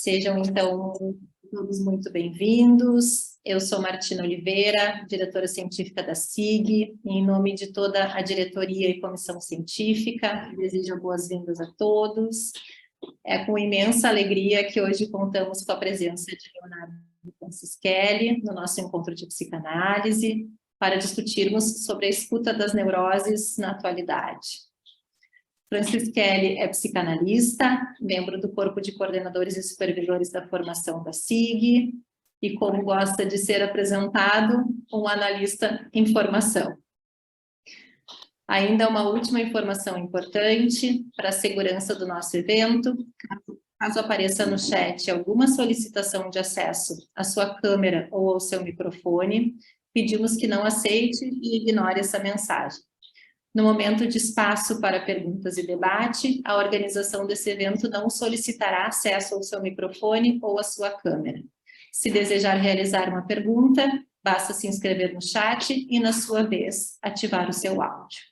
Sejam, então, todos muito bem-vindos. Eu sou Martina Oliveira, diretora científica da SIG, e em nome de toda a diretoria e comissão científica, desejo boas-vindas a todos. É com imensa alegria que hoje contamos com a presença de Leonardo Francischelli no nosso encontro de psicanálise, para discutirmos sobre a escuta das neuroses na atualidade. Francischelli é psicanalista, membro do Corpo de Coordenadores e Supervisores da Formação da SIG, e como gosta de ser apresentado, um analista em formação. Ainda uma última informação importante para a segurança do nosso evento: caso apareça no chat alguma solicitação de acesso à sua câmera ou ao seu microfone, pedimos que não aceite e ignore essa mensagem. No momento de espaço para perguntas e debate, a organização desse evento não solicitará acesso ao seu microfone ou à sua câmera. Se desejar realizar uma pergunta, basta se inscrever no chat e, na sua vez, ativar o seu áudio.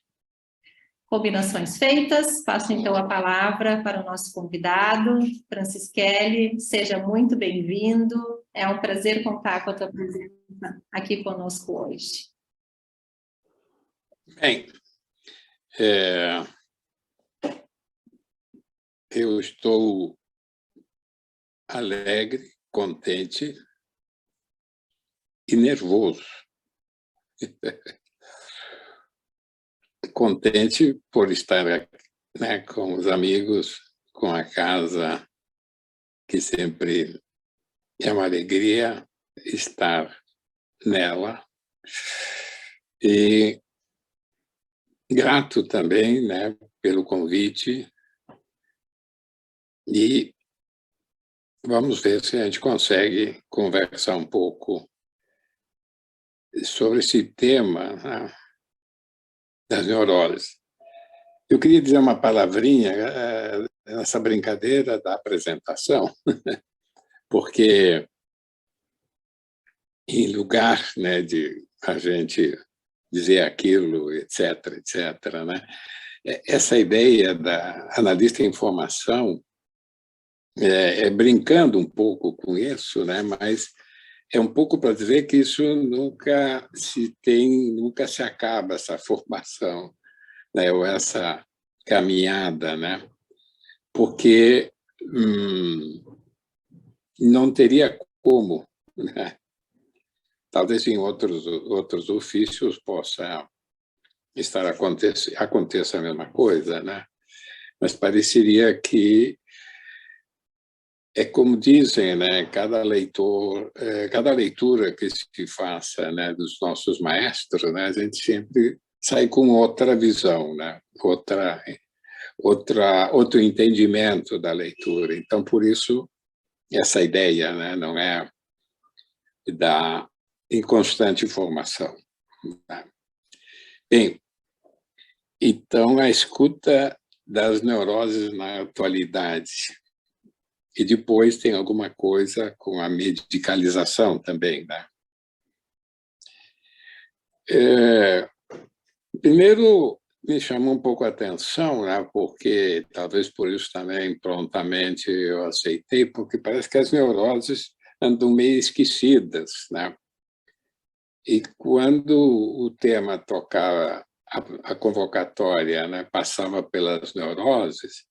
Combinações feitas, passo então a palavra para o nosso convidado, Francischelli. Seja muito bem-vindo, é um prazer contar com a tua presença aqui conosco hoje. Bem, eu estou alegre, contente e nervoso. Contente por estar aqui, né, com os amigos, com a casa, que sempre é uma alegria estar nela. E grato também, né, pelo convite. E vamos ver se a gente consegue conversar um pouco sobre esse tema, né, das neuroses. Eu queria dizer uma palavrinha nessa brincadeira da apresentação, porque em lugar, né, de a gente dizer aquilo, etc., né, essa ideia da analista em formação, brincando um pouco com isso, né, mas é um pouco para dizer que isso nunca se acaba, essa formação, né, ou essa caminhada, né, porque não teria como, né? Talvez em outros ofícios possa aconteça a mesma coisa, né? Mas pareceria que é como dizem, né? Cada leitura que se faça, né, dos nossos maestros, né, a gente sempre sai com outra visão, né? Outro entendimento da leitura. Então, por isso, essa ideia, né, não é em constante formação. Né? Bem, então, a escuta das neuroses na atualidade. E depois tem alguma coisa com a medicalização também, né? Primeiro, me chamou um pouco a atenção, né, porque talvez por isso também prontamente eu aceitei, porque parece que as neuroses andam meio esquecidas, né? E quando o tema tocava, a convocatória, né, passava pelas neuroses,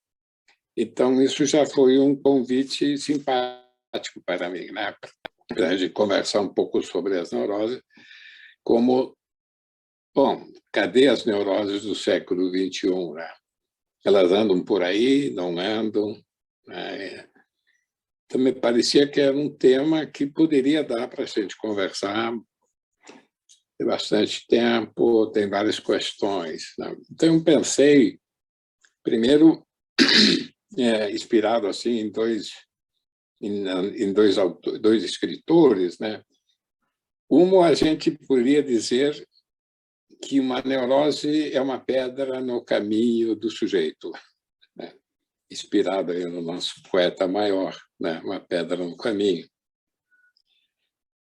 então isso já foi um convite simpático para mim, né, para a gente conversar um pouco sobre as neuroses, como, bom, cadê as neuroses do século XXI, né? Elas andam por aí, não andam, né? Então, me parecia que era um tema que poderia dar para a gente conversar. Tem bastante tempo, tem várias questões, né? Então, eu pensei, primeiro, inspirado assim em dois escritores, né? A gente poderia dizer que uma neurose é uma pedra no caminho do sujeito, né? Inspirado aí no nosso poeta maior, né? Uma pedra no caminho.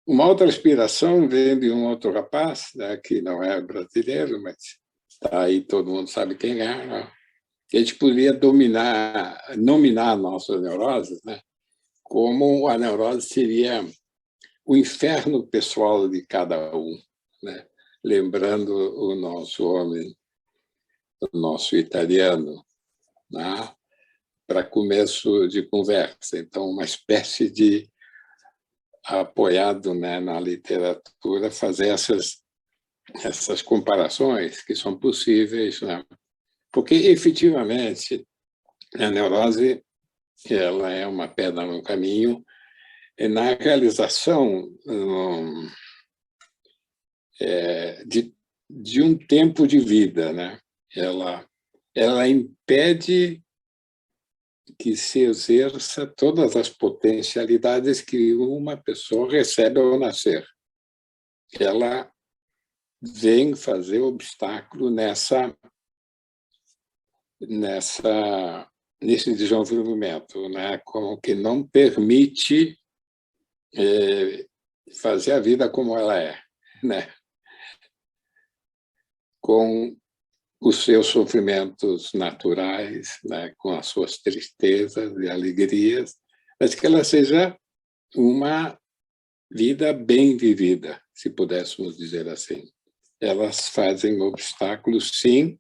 Uma outra inspiração vem de um outro rapaz, né, que não é brasileiro, mas está aí, todo mundo sabe quem é, né? Que a gente poderia nominar nossas neuroses, né, como a neurose seria o inferno pessoal de cada um, né? Lembrando o nosso homem, o nosso italiano, né? Para começo de conversa. Então, uma espécie de apoiado, né, na literatura, fazer essas comparações que são possíveis, né? Porque, efetivamente, a neurose ela é uma pedra no caminho e na realização de um tempo de vida, né? Ela impede que se exerça todas as potencialidades que uma pessoa recebe ao nascer. Ela vem fazer obstáculo nesse desenvolvimento, né? Como que não permite fazer a vida como ela é, né? Com os seus sofrimentos naturais, né? Com as suas tristezas e alegrias, mas que ela seja uma vida bem vivida, se pudéssemos dizer assim. Elas fazem obstáculos, sim,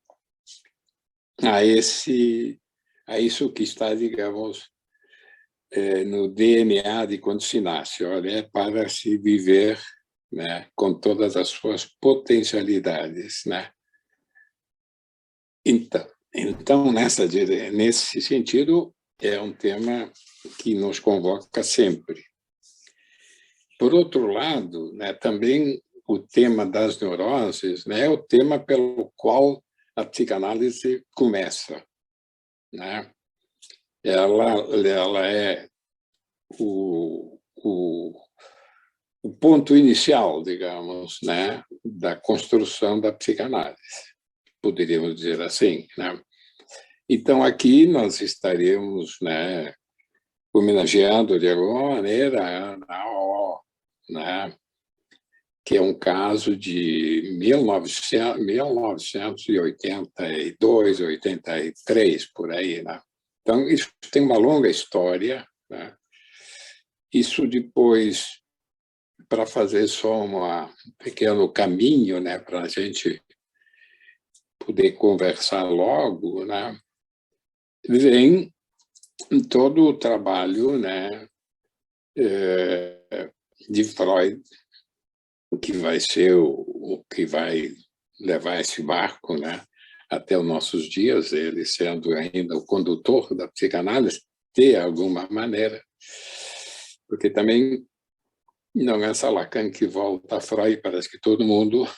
a isso que está, digamos, no DNA de quando se nasce. Olha, é para se viver, né, com todas as suas potencialidades, né? Então nesse sentido, é um tema que nos convoca sempre. Por outro lado, né, também o tema das neuroses, né, é o tema pelo qual a psicanálise começa, né? Ela é o ponto inicial, digamos, né, da construção da psicanálise, poderíamos dizer assim, né? Então, aqui nós estaríamos, né, homenageando, de alguma maneira, a Ana Oh, né, que é um caso de 1982, 83, por aí, né? Então, isso tem uma longa história, né? Isso depois, para fazer só um pequeno caminho, né, para a gente poder conversar logo, né, vem todo o trabalho, né, de Freud, que vai ser o que vai levar esse barco, né, até os nossos dias, ele sendo ainda o condutor da psicanálise, de alguma maneira, porque também não é só Lacan que volta a Freud, parece que todo mundo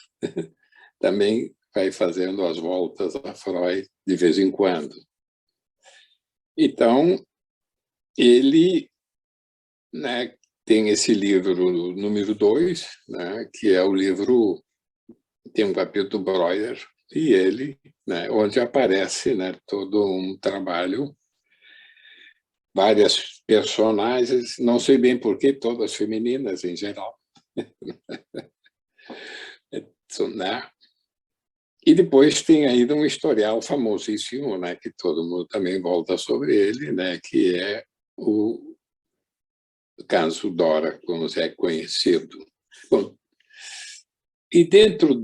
também vai fazendo as voltas a Freud de vez em quando. Então, ele, né, tem esse livro número 2, né, que é o livro, tem um capítulo Breuer, e ele, né, onde aparece, né, todo um trabalho, várias personagens, não sei bem porquê, todas femininas em geral, né? E depois tem ainda um historial famosíssimo, né, que todo mundo também volta sobre ele, né, que é o caso Dora, como é conhecido. Bom, e dentro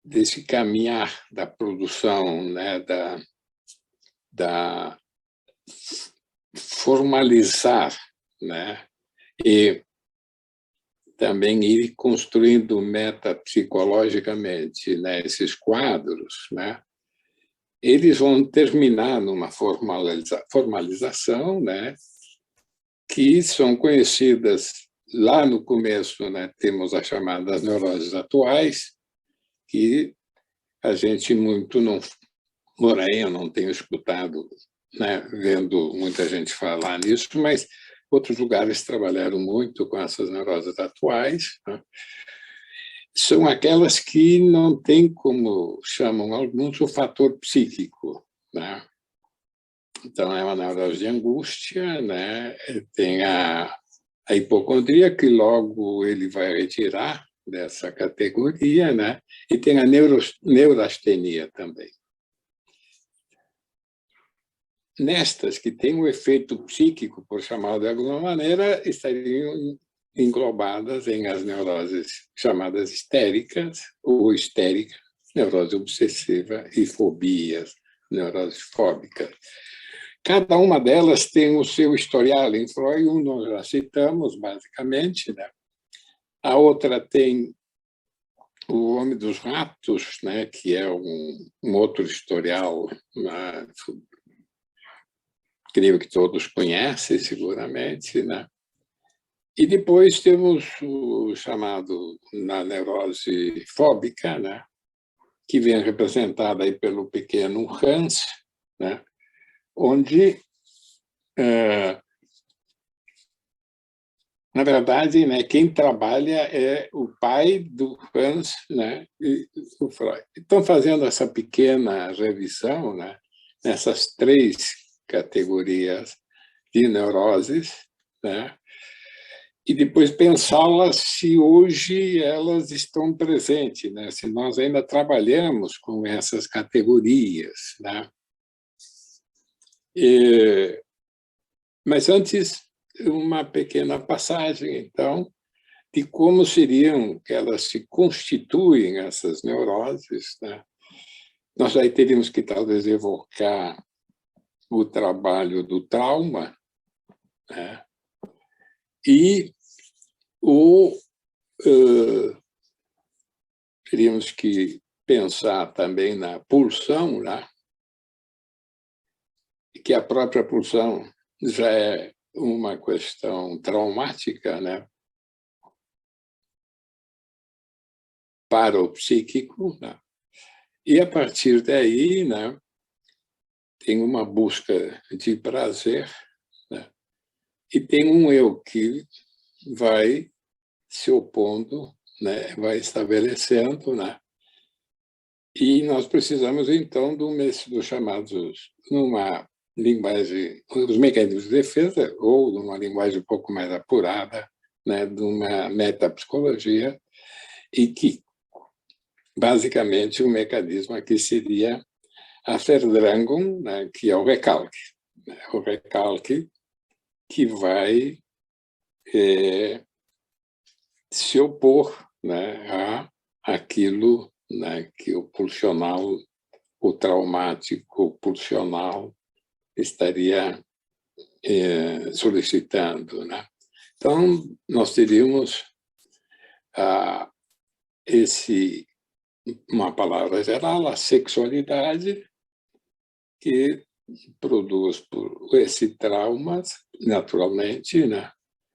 desse caminhar da produção, né, da formalizar, né, e também ir construindo metapsicologicamente, né, esses quadros, né, eles vão terminar numa formalização, né, que são conhecidas lá no começo, né, temos as chamadas neuroses atuais, que a gente muito não, porém eu não tenho escutado, né, vendo muita gente falar nisso, mas outros lugares trabalharam muito com essas neuroses atuais, né? São aquelas que não têm, como chamam alguns, o fator psíquico, né? Então, é uma neurose de angústia, né? Tem a hipocondria, que logo ele vai retirar dessa categoria, né? E tem a neurastenia também. nestas que têm um efeito psíquico, por chamar de alguma maneira, estariam englobadas em as neuroses chamadas histéricas ou histérica, neurose obsessiva e fobias, neurose fóbica. Cada uma delas tem o seu historial. Em Freud, nós já citamos, basicamente, né? A outra tem o Homem dos Ratos, né? Que é um outro historial, né? Creio que todos conhecem, seguramente, né? E depois temos o chamado na neurose fóbica, né? Que vem representada aí pelo pequeno Hans, né? Onde, na verdade, né, quem trabalha é o pai do Hans, né, e o Freud. Estão fazendo essa pequena revisão, né, nessas 3 categorias de neuroses, né, e depois pensá-las se hoje elas estão presentes, né, se nós ainda trabalhamos com essas categorias, né. Mas antes, uma pequena passagem, então, de como seriam que elas se constituem, essas neuroses, né? Nós aí teríamos que, talvez, evocar o trabalho do trauma, né? E teríamos que pensar também na pulsão, né? Que a própria pulsão já é uma questão traumática, né? Para o psíquico, né? E, a partir daí, né, tem uma busca de prazer, né? E tem um eu que vai se opondo, né, vai estabelecendo, né? E nós precisamos, então, dos chamados, numa linguagem, dos mecanismos de defesa, ou numa linguagem um pouco mais apurada, né, de uma metapsicologia, e que, basicamente, o mecanismo aqui seria a Verdrängung, né, que é o recalque. Né, o recalque que vai se opor, né, àquilo, né, que o pulsional, o traumático pulsional estaria solicitando, né? Então, nós teríamos uma palavra geral, a sexualidade, que produz por esse trauma, naturalmente, né?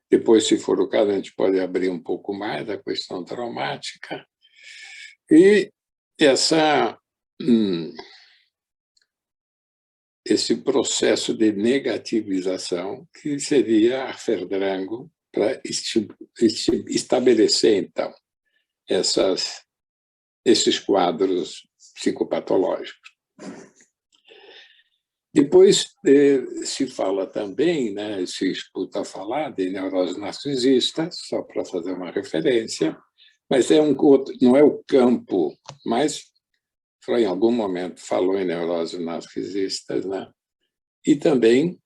Depois, se for o caso, a gente pode abrir um pouco mais da questão traumática. E esse processo de negativização, que seria a Verdrängung, para estabelecer, então, esses quadros psicopatológicos. Depois se fala também, né, se escuta falar de neurose narcisista, só para fazer uma referência, mas não é o campo, mas Freud, em algum momento, falou em neurose narcisistas, né? E também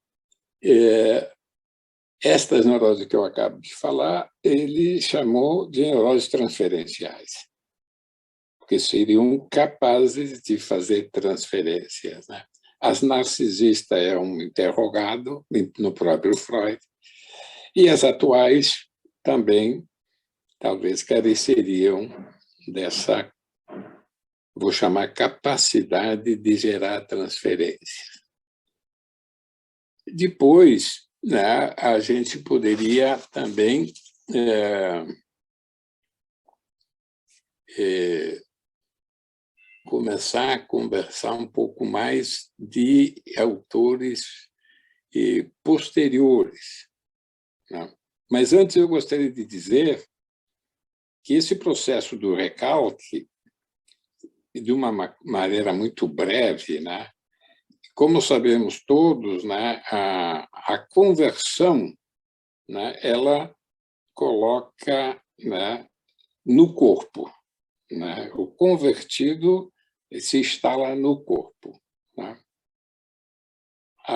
estas neuroses que eu acabo de falar, ele chamou de neuroses transferenciais, porque seriam capazes de fazer transferências, né? As narcisistas é um interrogado no próprio Freud, e as atuais também, talvez, careceriam dessa, vou chamar, capacidade de gerar transferência. Depois, né, a gente poderia também começar a conversar um pouco mais de autores posteriores, né? Mas antes eu gostaria de dizer que esse processo do recalque, de uma maneira muito breve, né, como sabemos todos, né, a conversão, né, ela coloca, né, no corpo, né? O convertido se instala no corpo, né?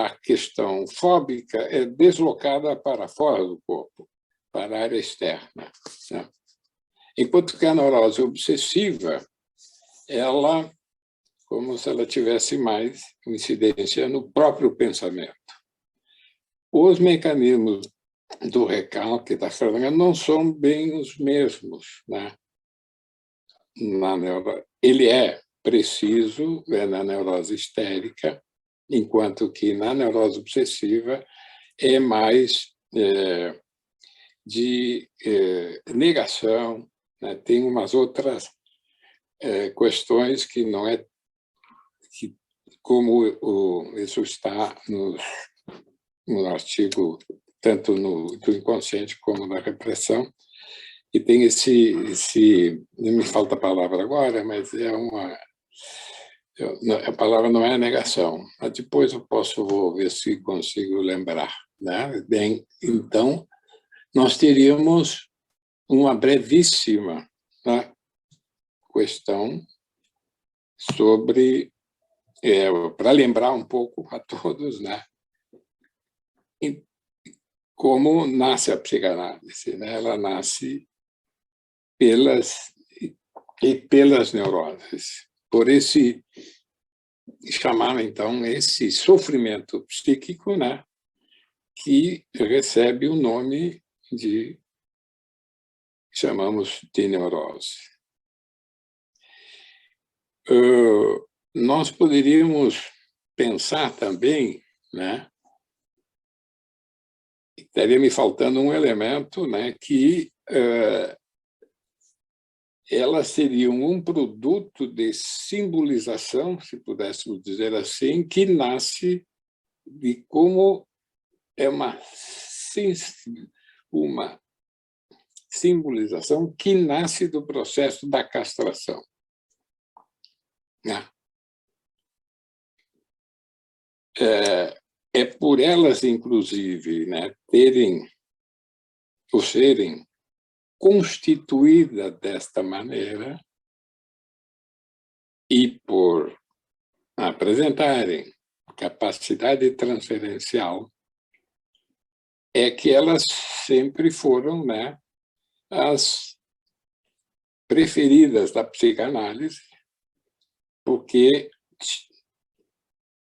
a questão fóbica é deslocada para fora do corpo, para a área externa, né? Enquanto que a neurose obsessiva, ela, como se ela tivesse mais incidência no próprio pensamento. Os mecanismos do recalque, da franga, não são bem os mesmos, né? Ele é preciso na neurose histérica, enquanto que na neurose obsessiva é mais de negação, né? Tem umas outras questões que não é que, como isso está no artigo tanto do inconsciente como da repressão, e tem não me falta a palavra agora, mas a palavra não é negação, mas depois vou ver se consigo lembrar, né? Bem, então, nós teríamos uma brevíssima, né, questão sobre, para lembrar um pouco a todos, né, como nasce a psicanálise, né? Ela nasce pelas neuroses, por chamar, então, esse sofrimento psíquico, né, que recebe o nome chamamos de neurose. Nós poderíamos pensar também, né, estaria me faltando um elemento, né, que elas seriam um produto de simbolização, se pudéssemos dizer assim, que nasce de como é uma simbolização que nasce do processo da castração. É por elas, inclusive, né, terem ou serem constituída desta maneira e por apresentarem capacidade transferencial, é que elas sempre foram, né, as preferidas da psicanálise, porque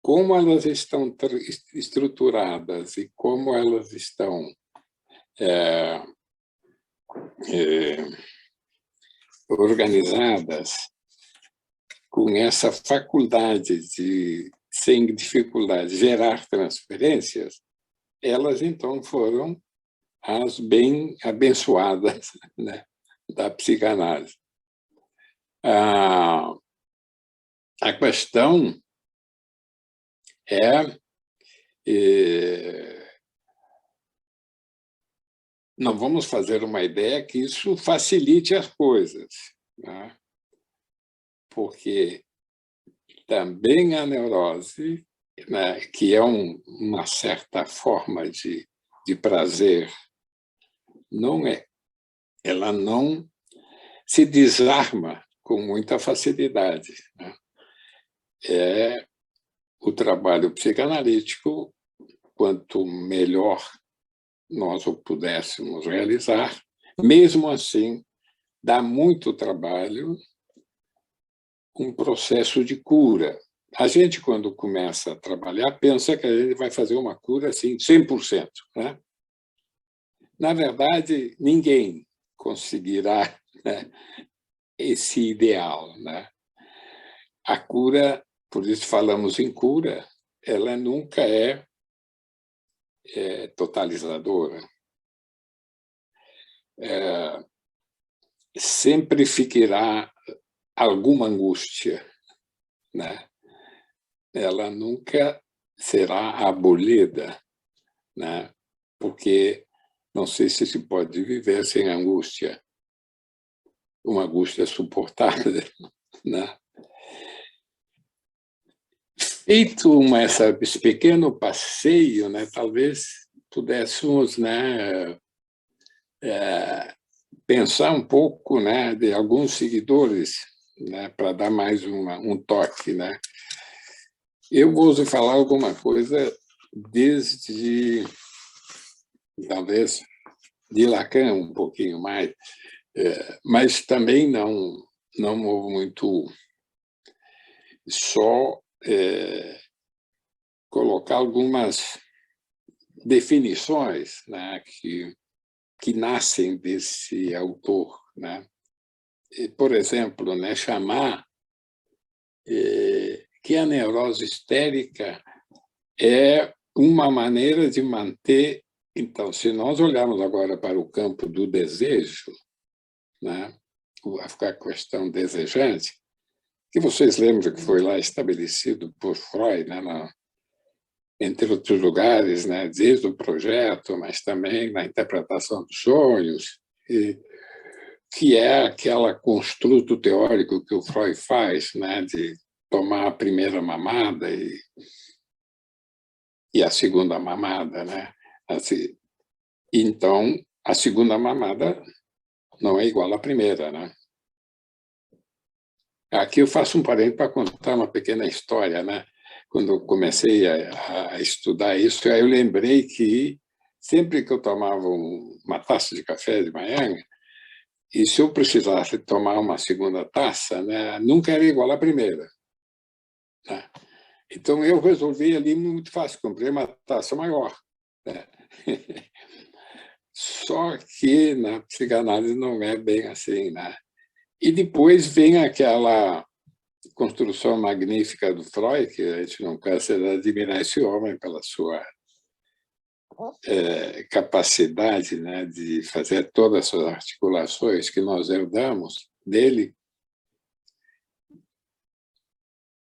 como elas estão estruturadas e como elas estão organizadas com essa faculdade de, sem dificuldade, gerar transferências, elas, então, foram as bem abençoadas, né, da psicanálise. A questão não vamos fazer uma ideia que isso facilite as coisas, né? Porque também a neurose, né, que é uma certa forma de prazer, ela não se desarma com muita facilidade, né? O trabalho psicanalítico, quanto melhor nós o pudéssemos realizar, mesmo assim, dá muito trabalho um processo de cura. A gente, quando começa a trabalhar, pensa que a gente vai fazer uma cura assim, 100%, né? Na verdade, ninguém conseguirá, né, esse ideal, né? A cura, por isso falamos em cura, ela nunca é totalizadora. Sempre ficará alguma angústia, né? Ela nunca será abolida, né? Porque não sei se pode viver sem angústia, uma angústia suportável, né? Feito esse pequeno passeio, né, talvez pudéssemos, né, pensar um pouco, né, de alguns seguidores, né, para dar mais um toque, né. Eu vou falar alguma coisa desde, talvez, de Lacan um pouquinho mais, mas também não houve muito só colocar algumas definições, né, que nascem desse autor, né? E, por exemplo, né, chamar que a neurose histérica é uma maneira de manter. Então, se nós olharmos agora para o campo do desejo, né, a questão desejante, que vocês lembram que foi lá estabelecido por Freud, né, entre outros lugares, né, desde o projeto, mas também na interpretação dos sonhos, que é aquele construto teórico que o Freud faz, né, de tomar a primeira mamada e a segunda mamada, né? Assim, então, a segunda mamada não é igual à primeira, né? Aqui eu faço um parênteses para contar uma pequena história, né? Quando eu comecei a estudar isso, aí eu lembrei que sempre que eu tomava uma taça de café de manhã, e se eu precisasse tomar uma segunda taça, né, nunca era igual à primeira, né? Então eu resolvi ali muito fácil, comprei uma taça maior, né? Só que na psicanálise não é bem assim, né? E depois vem aquela construção magnífica do Freud, que a gente não cansa de admirar esse homem pela sua capacidade, né, de fazer todas essas articulações que nós herdamos dele,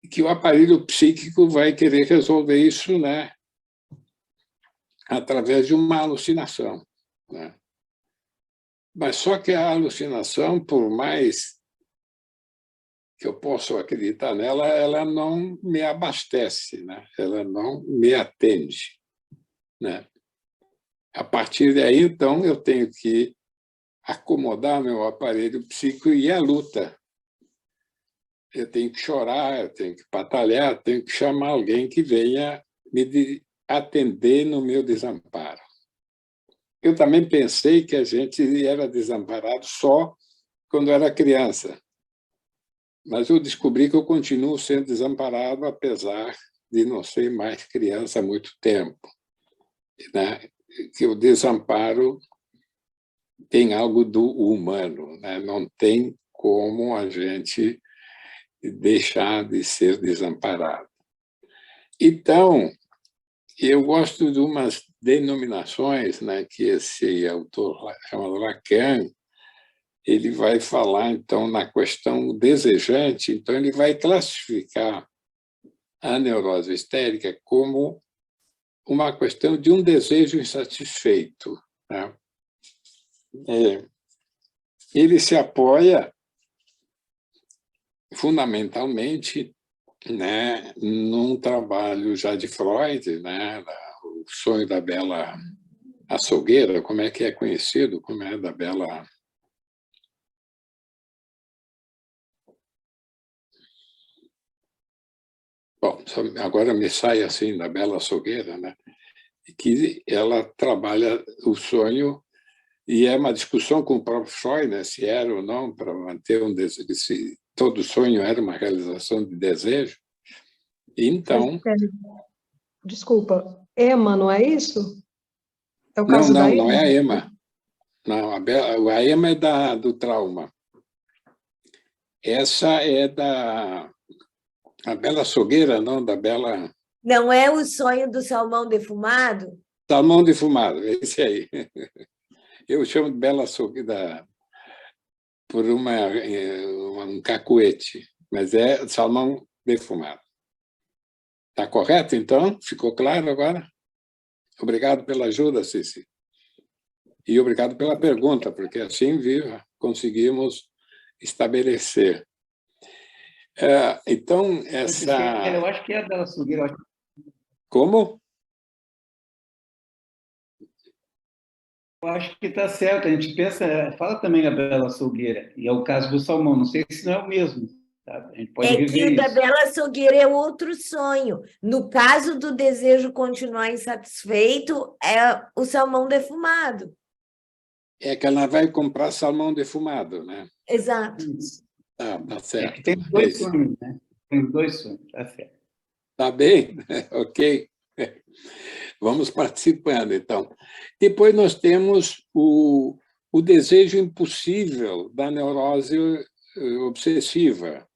que o aparelho psíquico vai querer resolver isso, né, através de uma alucinação, né? Mas só que a alucinação, por mais que eu possa acreditar nela, ela não me abastece, né? Ela não me atende, né? A partir daí, então, eu tenho que acomodar meu aparelho psíquico e ir à luta. Eu tenho que chorar, eu tenho que batalhar, eu tenho que chamar alguém que venha me atender no meu desamparo. Eu também pensei que a gente era desamparado só quando era criança, mas eu descobri que eu continuo sendo desamparado, apesar de não ser mais criança há muito tempo, né? Que o desamparo tem algo do humano, né? Não tem como a gente deixar de ser desamparado. Então, eu gosto de umas denominações, né, que esse autor chamado Lacan, ele vai falar, então, na questão desejante, então ele vai classificar a neurose histérica como uma questão de um desejo insatisfeito, né? Ele se apoia fundamentalmente, né, num trabalho já de Freud, né, o sonho da bela açougueira, como é que é conhecido, como é da bela... Bom, agora me sai assim da bela açougueira, né, que ela trabalha o sonho e é uma discussão com o próprio Freud, né, se era ou não para manter se todo sonho era uma realização de desejo. Então, desculpa, EMA, não é isso? É o caso da EMA? Não é a EMA. Não, a EMA é do trauma. Essa é a bela açougueira, não, da bela... Não é o sonho do salmão defumado? Salmão defumado, esse aí. Eu chamo de bela açougueira por um cacuete, mas é salmão defumado. Está correto, então? Ficou claro agora? Obrigado pela ajuda, Cici. E obrigado pela pergunta, porque assim conseguimos estabelecer. Então, essa... Eu acho que é a bela açougueira. Como? Eu acho que está certo. A gente pensa, fala também a bela açougueira, e é o caso do salmão. Não sei se não é o mesmo. Tá? A gente pode É que viver o da isso. Bela Açougueira é outro sonho. No caso do desejo continuar insatisfeito, é o salmão defumado. É que ela vai comprar salmão defumado, né? Exato. Tá É certo. que tem É dois isso. sonhos, né? Tem dois sonhos, tá certo. Tá bem? Ok. Vamos participando, então. Depois nós temos o desejo impossível da neurose obsessiva,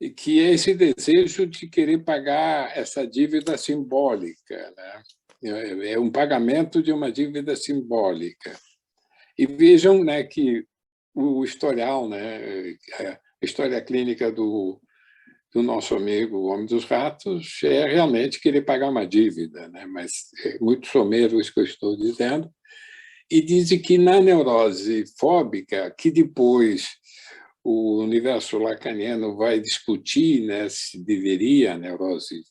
e que é esse desejo de querer pagar essa dívida simbólica, né? É um pagamento de uma dívida simbólica. E vejam, né, que o historial, né, a história clínica do nosso amigo o Homem dos Ratos é realmente querer pagar uma dívida, né? Mas é muito somero isso que eu estou dizendo. E dizem que na neurose fóbica, que depois o universo lacaniano vai discutir, né, se deveria a neurose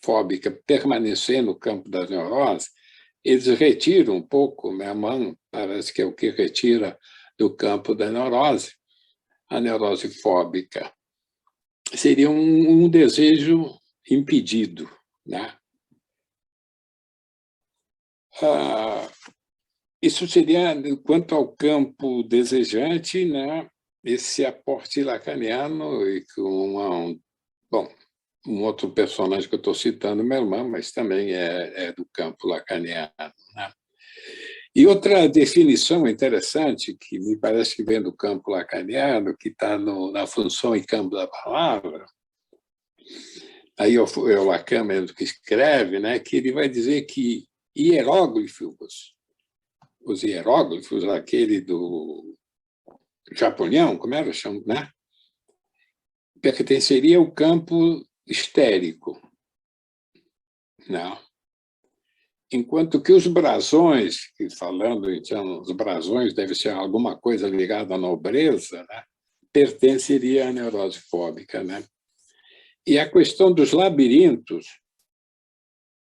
fóbica permanecer no campo das neuroses, eles retiram um pouco, né, a mão parece que é o que retira do campo da neurose, a neurose fóbica. Seria um desejo impedido, né? Isso seria, quanto ao campo desejante, né? Esse aporte lacaniano e com bom, um outro personagem que eu estou citando, meu irmão, mas também é do campo lacaniano, né? E outra definição interessante, que me parece que vem do campo lacaniano, que está na função e campo da palavra, aí é o Lacan mesmo que escreve, né, que ele vai dizer que hieróglifos, os hieróglifos, aquele do Chapolião, como era, né, pertenceria ao campo histérico, não? Enquanto que os brasões, que falando, então, os brasões deve ser alguma coisa ligada à nobreza, né, pertenceria à neurose fóbica, né? E a questão dos labirintos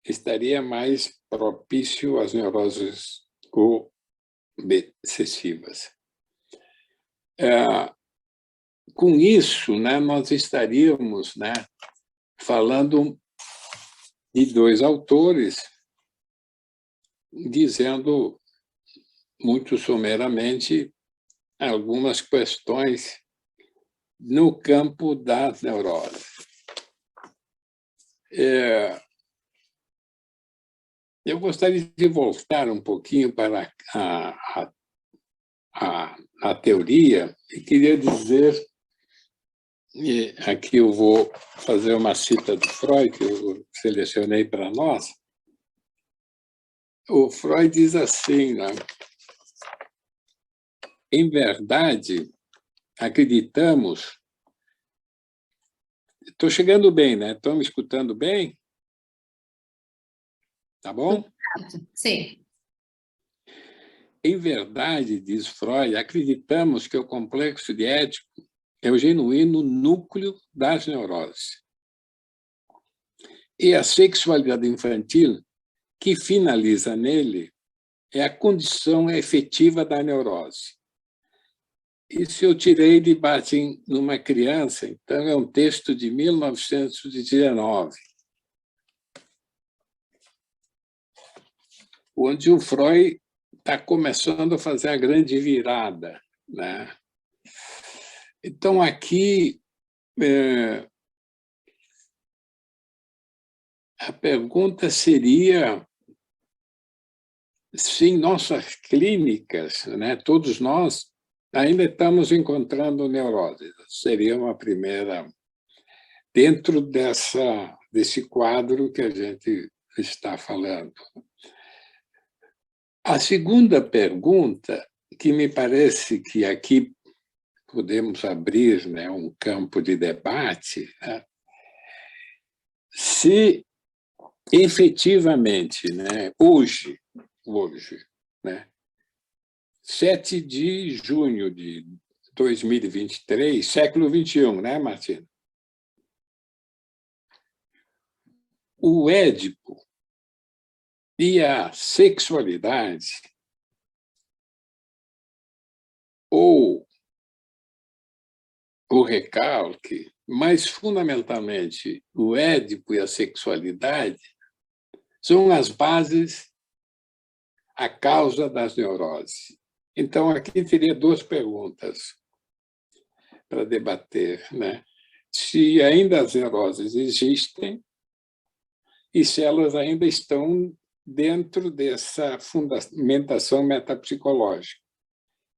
estaria mais propício às neuroses obsessivas. Com isso, né, nós estaríamos, né, falando de dois autores dizendo muito someramente algumas questões no campo das neuroses. Eu gostaria de voltar um pouquinho para a teoria e queria dizer, e aqui eu vou fazer uma cita do Freud, que eu selecionei para nós. O Freud diz assim, né? Em verdade, acreditamos... Estou chegando bem, né? Estão me escutando bem? Tá bom? Sim. Em verdade, diz Freud, acreditamos que o complexo de Édipo é o genuíno núcleo das neuroses. E a sexualidade infantil, que finaliza nele, é a condição efetiva da neurose. Isso eu tirei de Batin numa criança, então é um texto de 1919, onde o Freud está começando a fazer a grande virada, né? Então, aqui, a pergunta seria se em nossas clínicas, né, todos nós ainda estamos encontrando neuroses. Seria uma primeira, dentro desse quadro que a gente está falando. A segunda pergunta, que me parece que aqui podemos abrir, né, um campo de debate, né, se efetivamente, né, hoje, né, 7 de junho de 2023, século XXI, né, Martina? O Édipo e a sexualidade, ou o recalque, mas, fundamentalmente, o Édipo e a sexualidade são as bases, a causa das neuroses. Então, aqui teria duas perguntas para debater, né? Se ainda as neuroses existem e se elas ainda estão dentro dessa fundamentação metapsicológica,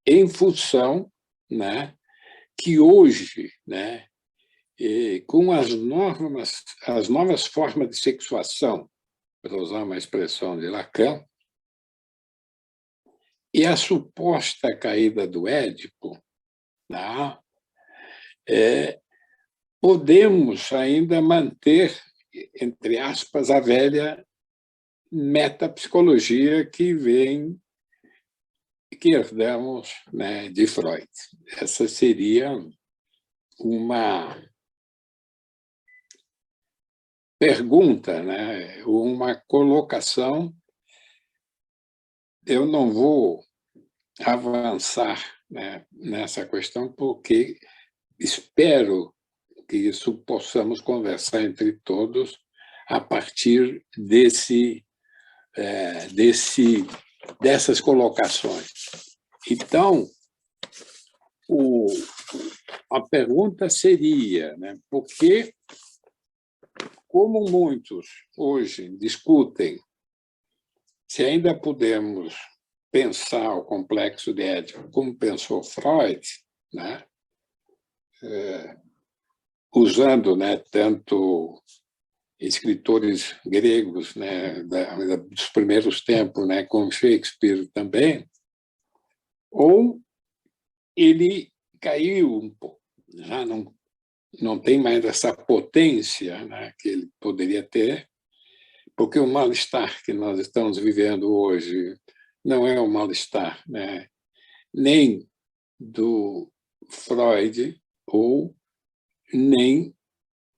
em função, né, que hoje, né, com as novas formas de sexuação, para usar uma expressão de Lacan, e a suposta caída do Édipo, né, podemos ainda manter, entre aspas, a velha metapsicologia que herdamos, né, de Freud. Essa seria uma pergunta, né, uma colocação. Eu não vou avançar, né, nessa questão, porque espero que isso possamos conversar entre todos a partir dessas colocações. Então, a pergunta seria, né, por que, como muitos hoje discutem se ainda podemos pensar o complexo de Édipo como pensou Freud, né, usando, né, tanto escritores gregos, né, dos primeiros tempos, né, como Shakespeare também, ou ele caiu um pouco, já não tem mais essa potência, né, que ele poderia ter, porque o mal-estar que nós estamos vivendo hoje não é um mal-estar, né, nem do Freud ou nem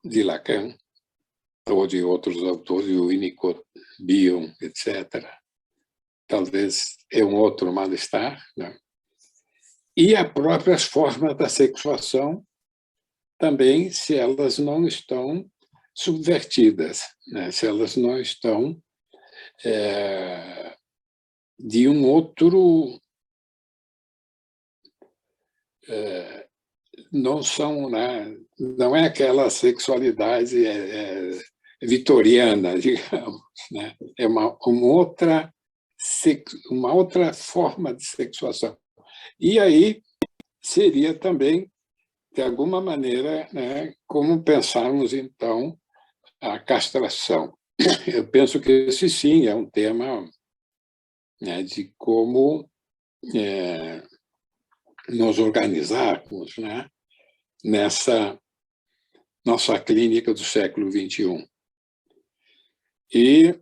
de Lacan, ou de outros autores, o Winnicott, Bion, etc. Talvez é um outro mal-estar, né? E as próprias formas da sexuação também, se elas não estão subvertidas, né? Se elas não estão de um outro... não são, né? Não é aquela sexualidade vitoriana, digamos, né? É uma outra forma de sexuação. E aí seria também, de alguma maneira, né, como pensarmos, então, a castração. Eu penso que esse, sim, é um tema, né, de como nos organizarmos, né, nessa nossa clínica do século XXI. E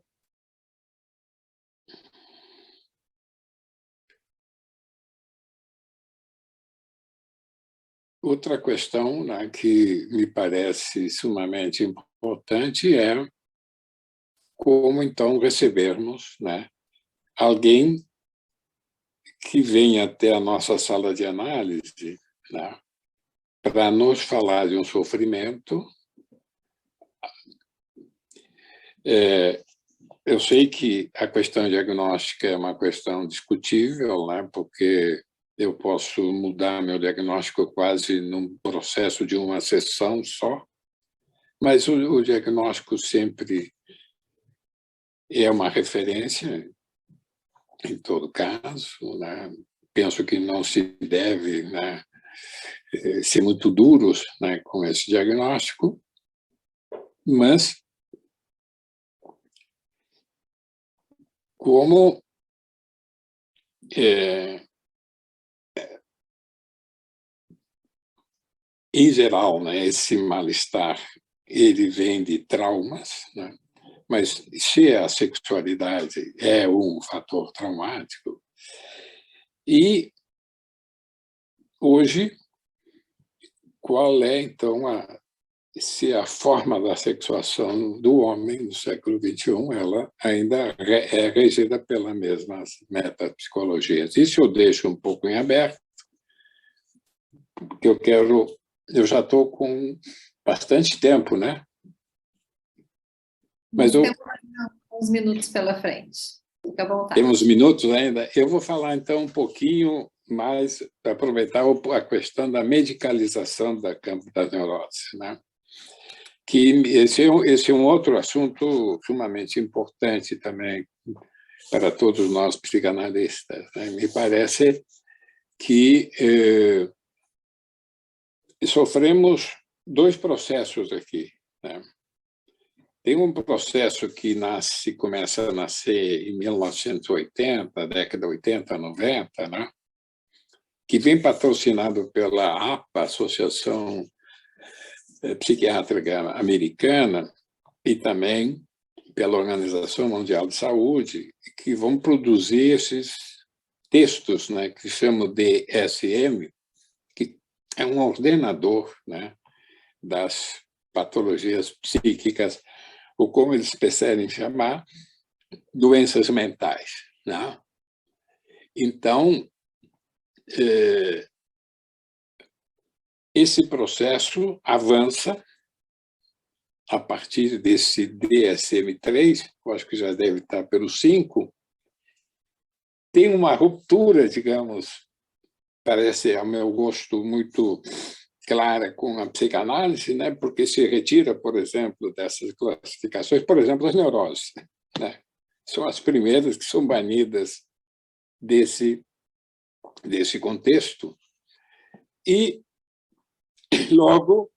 outra questão, né, que me parece sumamente importante é como, então, recebermos, né, alguém que vem até a nossa sala de análise, né, para nos falar de um sofrimento. Eu sei que a questão diagnóstica é uma questão discutível, né, porque eu posso mudar meu diagnóstico quase num processo de uma sessão só, mas o diagnóstico sempre é uma referência, em todo caso, né? Penso que não se deve, né, ser muito duros, né, com esse diagnóstico, mas como em geral, né, esse mal-estar ele vem de traumas, né? Mas se a sexualidade é um fator traumático, e hoje, qual é, então, se a forma da sexuação do homem no século XXI ela ainda é regida pelas mesmas metapsicologias? Isso eu deixo um pouco em aberto, porque eu quero eu já estou com bastante tempo, né? Mas Temos uns minutos pela frente. Fica à vontade. Temos minutos ainda. Eu vou falar, então, um pouquinho mais, para aproveitar a questão da medicalização da campo das neuroses, né? Que esse é um outro assunto sumamente importante também para todos nós psicanalistas, né? Me parece que sofremos dois processos aqui, né? Tem um processo que começa a nascer em 1980, década 80, 90, né? Que vem patrocinado pela APA, Associação Psiquiátrica Americana, e também pela Organização Mundial de Saúde, que vão produzir esses textos, né, que chamam de DSM, que é um ordenador, né, das patologias psíquicas, ou como eles preferem chamar, doenças mentais, né? Então, esse processo avança a partir desse DSM-3, eu acho que já deve estar pelo 5, tem uma ruptura, digamos, parece, ao meu gosto, muito clara com a psicanálise, né? Porque se retira, por exemplo, dessas classificações, por exemplo, as neuroses, né? São as primeiras que são banidas desse contexto. E, logo,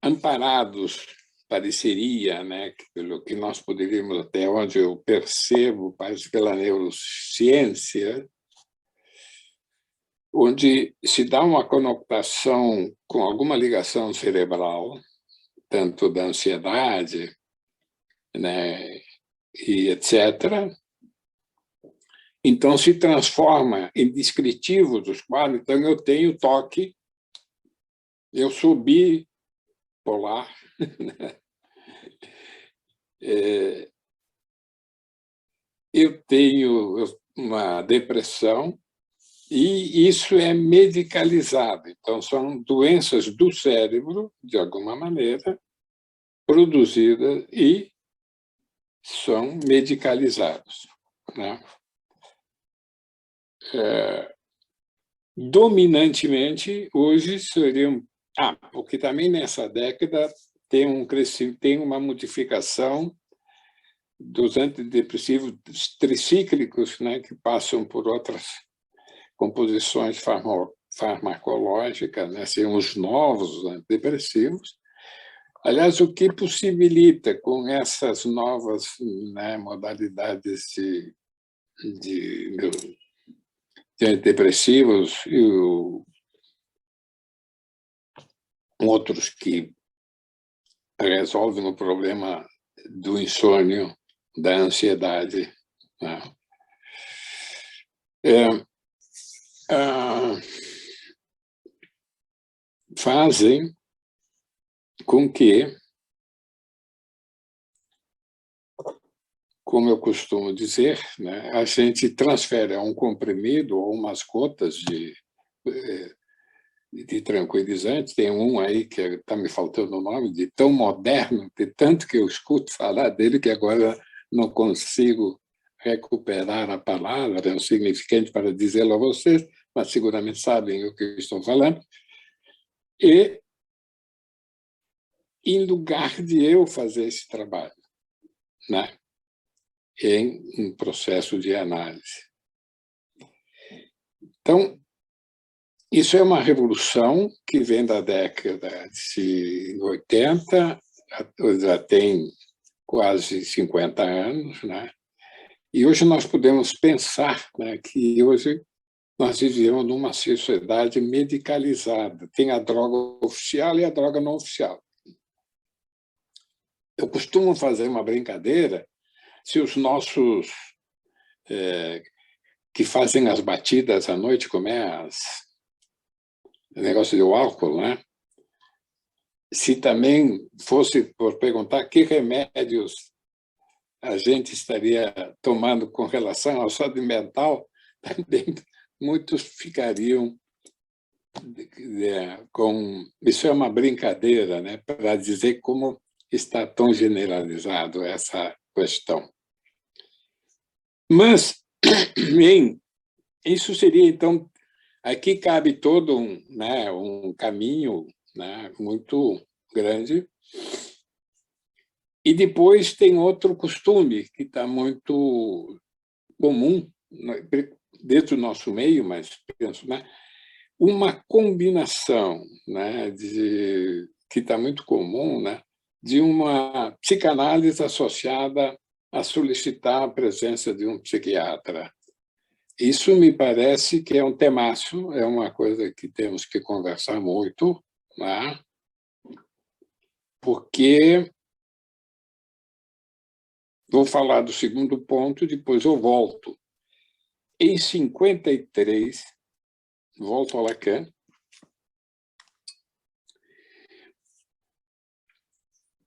amparados, pareceria, né, pelo que nós poderíamos, até onde eu percebo, parece pela neurociência, onde se dá uma conotação com alguma ligação cerebral, tanto da ansiedade, né, e etc., então se transforma em descritivo dos quadros. Então, eu tenho toque, eu sou bipolar, eu tenho uma depressão, e isso é medicalizado. Então, são doenças do cérebro, de alguma maneira, produzidas e são medicalizados, né? Dominantemente, hoje seriam... porque também nessa década tem uma modificação dos antidepressivos tricíclicos, né, que passam por outras composições farmacológicas, né, são os novos antidepressivos. Aliás, o que possibilita, com essas novas, né, modalidades de antidepressivos e outros que resolvem o problema do insônio, da ansiedade, né? Fazem com que, como eu costumo dizer, né, a gente transfere a um comprimido ou umas gotas de tranquilizante. Tem um aí que está me faltando o nome, de tão moderno, de tanto que eu escuto falar dele, que agora não consigo recuperar a palavra, é um significante para dizê-lo a vocês, mas seguramente sabem o que eu estou falando. E, em lugar de eu fazer esse trabalho, né, em um processo de análise. Então, isso é uma revolução que vem da década de 80, já tem quase 50 anos, né? E hoje nós podemos pensar, né, que hoje nós vivemos numa sociedade medicalizada. Tem a droga oficial e a droga não oficial. Eu costumo fazer uma brincadeira, se os nossos que fazem as batidas à noite, como é o negócio do álcool, né? Se também fosse por perguntar que remédios a gente estaria tomando com relação à saúde mental, também muitos ficariam Isso é uma brincadeira, né, para dizer como está tão generalizado essa questão. Mas, bem, isso seria, então, aqui cabe todo um caminho, né, muito grande. E depois tem outro costume que está muito comum dentro do nosso meio, mas penso, né, uma combinação, né, que está muito comum, né, de uma psicanálise associada a solicitar a presença de um psiquiatra. Isso me parece que é um temaço, é uma coisa que temos que conversar muito, né, porque vou falar do segundo ponto, depois eu volto. Em 53, volto a Lacan,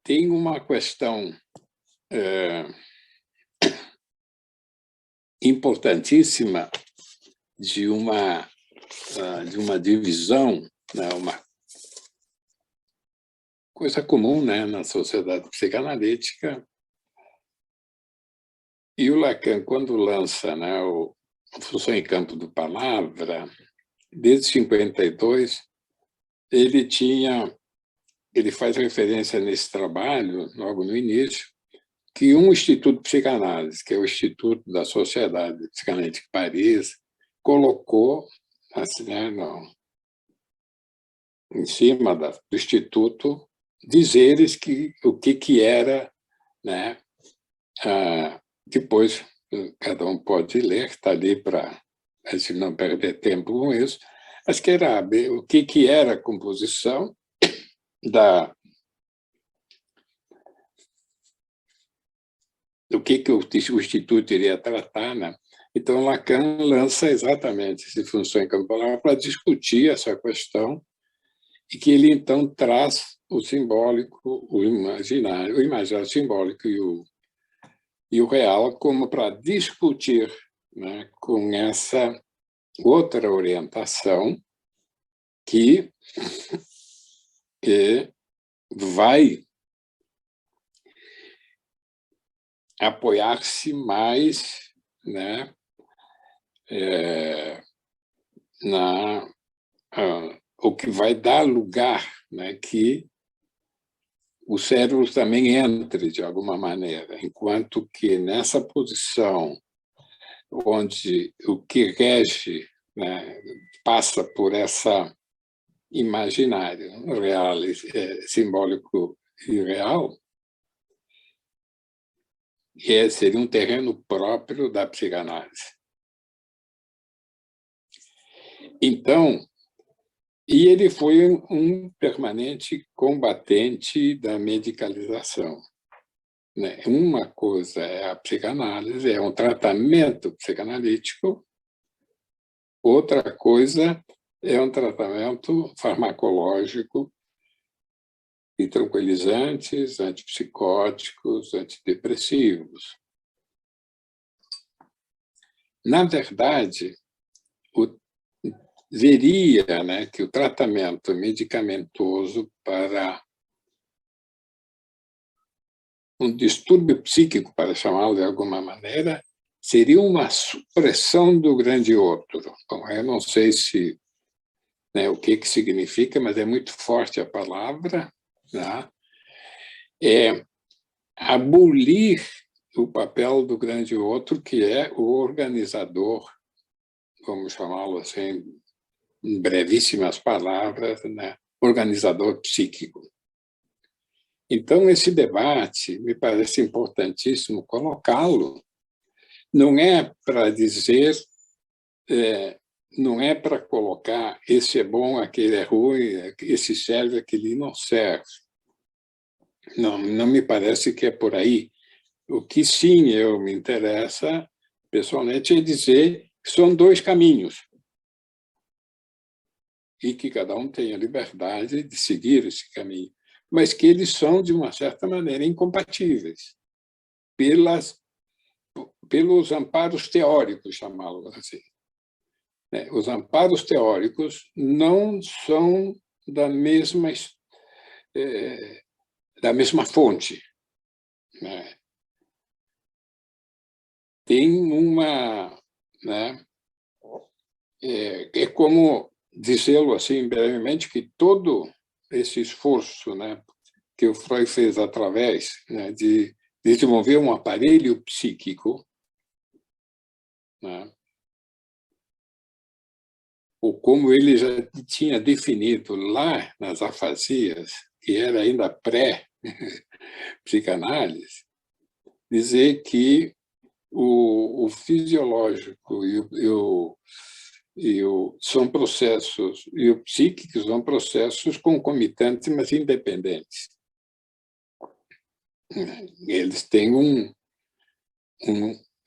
tem uma questão importantíssima de uma divisão, né, uma coisa comum, né, na sociedade psicanalítica. E o Lacan, quando lança, né, a Função em Campo do Palavra, desde 52, ele faz referência nesse trabalho, logo no início, que um instituto de psicanálise, que é o Instituto da Sociedade Psicanalítica de Paris, colocou assim, né, em cima do instituto dizeres o que era, né, depois cada um pode ler, está ali para a gente não perder tempo com isso, mas que era o que era a composição do que o Instituto iria tratar, né? Então, Lacan lança exatamente essa Função em Campo para discutir essa questão e que ele, então, traz o simbólico, o imaginário simbólico e o real como para discutir, né, com essa outra orientação que vai apoiar-se mais, né, o que vai dar lugar, né, que o cérebro também entre de alguma maneira, enquanto que nessa posição onde o que rege, né, passa por essa imaginário, real, simbólico e real, seria um terreno próprio da psicanálise. Então, e ele foi um permanente combatente da medicalização. Né? Uma coisa é a psicanálise, é um tratamento psicanalítico, outra coisa é um tratamento farmacológico e tranquilizantes, antipsicóticos, antidepressivos. Na verdade, veria, né, que o tratamento medicamentoso para um distúrbio psíquico, para chamá-lo de alguma maneira, seria uma supressão do grande outro. Bom, eu não sei se, né, o que significa, mas é muito forte a palavra, né? É abolir o papel do grande outro, que é o organizador, vamos chamá-lo assim, em brevíssimas palavras, né? Organizador psíquico. Então, esse debate me parece importantíssimo colocá-lo. Não é para dizer, não é para colocar esse é bom, aquele é ruim, esse serve, aquele não serve. Não me parece que é por aí. O que sim eu me interessa, pessoalmente, é dizer que são dois caminhos e que cada um tem a liberdade de seguir esse caminho, mas que eles são, de uma certa maneira, incompatíveis pelos amparos teóricos, chamá-los assim. né? Os amparos teóricos não são da mesma fonte, né? Tem uma, né? É como dizê-lo assim brevemente, que todo esse esforço, né, que o Freud fez através, né, de desenvolver um aparelho psíquico, né, ou como ele já tinha definido lá nas afasias, que era ainda pré-psicanálise, dizer que o fisiológico são processos, e o psíquico são processos concomitantes, mas independentes. Eles têm um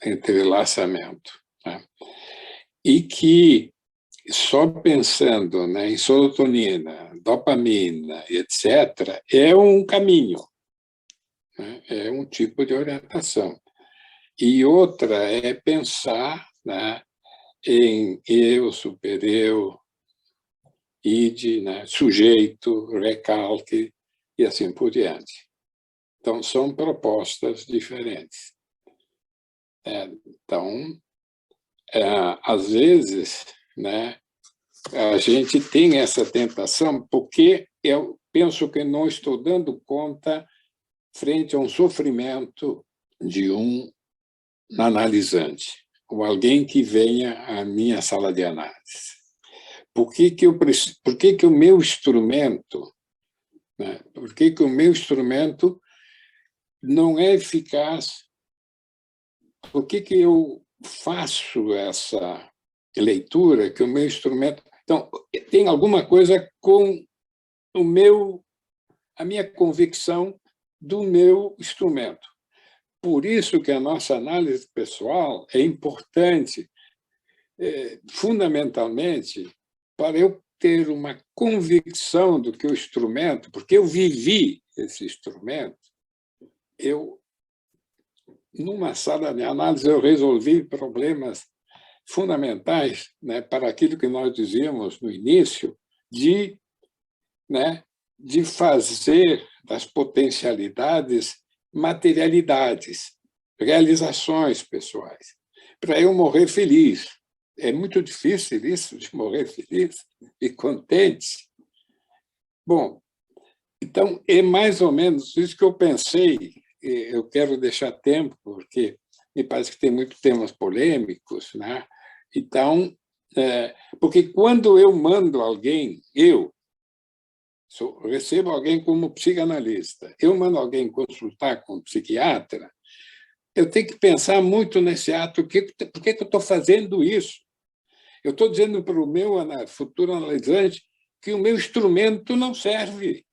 entrelaçamento, né? E que só pensando, né, em serotonina, dopamina, etc., é um caminho, né? É um tipo de orientação. E outra é pensar, né, em eu, supereu, id, né, sujeito, recalque e assim por diante. Então, são propostas diferentes. Então, às vezes, né, a gente tem essa tentação porque eu penso que não estou dando conta frente a um sofrimento de um analisante, ou alguém que venha à minha sala de análise. Por que o meu instrumento, né, por que o meu instrumento não é eficaz? Por que eu faço essa leitura que o meu instrumento... Então, tem alguma coisa com a minha convicção do meu instrumento. Por isso que a nossa análise pessoal é importante, fundamentalmente, para eu ter uma convicção do que o instrumento, porque eu vivi esse instrumento, numa sala de análise, eu resolvi problemas fundamentais, né, para aquilo que nós dizíamos no início, né, de fazer das potencialidades materialidades, realizações pessoais, para eu morrer feliz. É muito difícil isso, de morrer feliz e contente. Bom, então, é mais ou menos isso que eu pensei. Eu quero deixar tempo, porque me parece que tem muitos temas polêmicos, né? Então, porque quando eu mando alguém, recebo alguém como psicanalista, eu mando alguém consultar com um psiquiatra, eu tenho que pensar muito nesse ato, por que eu estou fazendo isso? Eu estou dizendo para o meu futuro analisante que o meu instrumento não serve.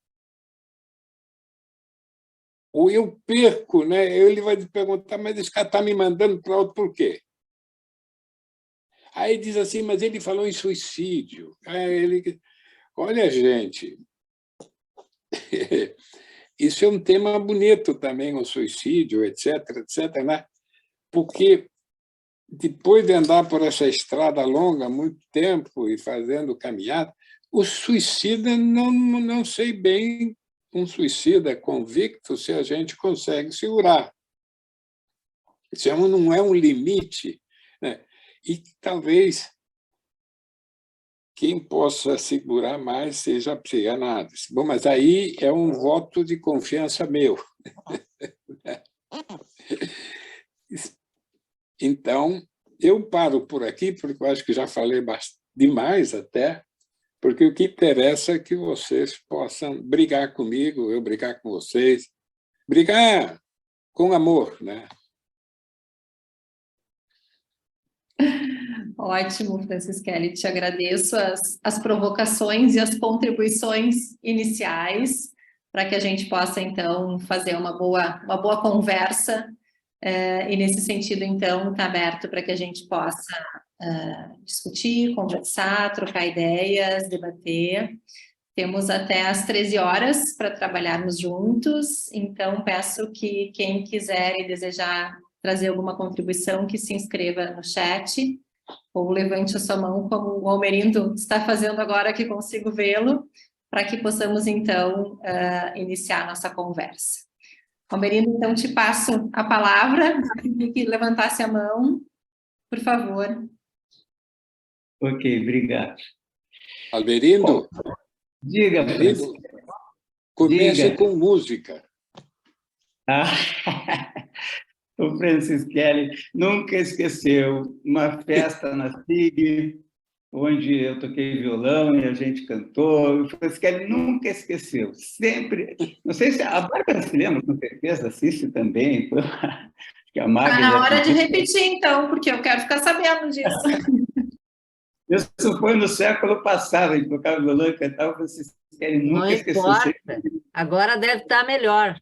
Ou eu perco, né? Ele vai me perguntar, mas esse cara está me mandando para outro por quê? Aí diz assim, mas ele falou em suicídio. Olha, gente, isso é um tema bonito também, o suicídio, etc., etc., né? Porque depois de andar por essa estrada longa, muito tempo, e fazendo caminhada, o suicida, não sei bem, um suicida convicto, se a gente consegue segurar. Isso não é um limite, né? E talvez quem possa segurar mais seja a psicanálise. Bom, mas aí é um voto de confiança meu. Então, eu paro por aqui, porque eu acho que já falei demais até, porque o que interessa é que vocês possam brigar comigo, eu brigar com vocês, brigar com amor, né? Ótimo, Francisquelli, te agradeço as provocações e as contribuições iniciais para que a gente possa, então, fazer uma boa conversa e, nesse sentido, então, está aberto para que a gente possa discutir, conversar, trocar ideias, debater. Temos até às 13 horas para trabalharmos juntos, então peço que quem quiser e desejar trazer alguma contribuição, que se inscreva no chat, ou levante a sua mão, como o Almerindo está fazendo agora, que consigo vê-lo, para que possamos, então, iniciar a nossa conversa. Almerindo, então, te passo a palavra, que levantasse a mão, por favor. Ok, obrigado. Alberindo, Diga, Alberindo, comece Diga. com música. Ah, o Francis Kelly nunca esqueceu uma festa na SIG, onde eu toquei violão e a gente cantou. O Francis Kelly nunca esqueceu, sempre. Não sei se a Bárbara se lembra, com certeza, assiste também. Que a Magda Está na já hora de pediu. repetir, então, porque eu quero ficar sabendo disso. Isso foi no século passado, a gente tocava violão e cantava, o Francis Kelly nunca Não esqueceu. importa. Agora deve estar melhor.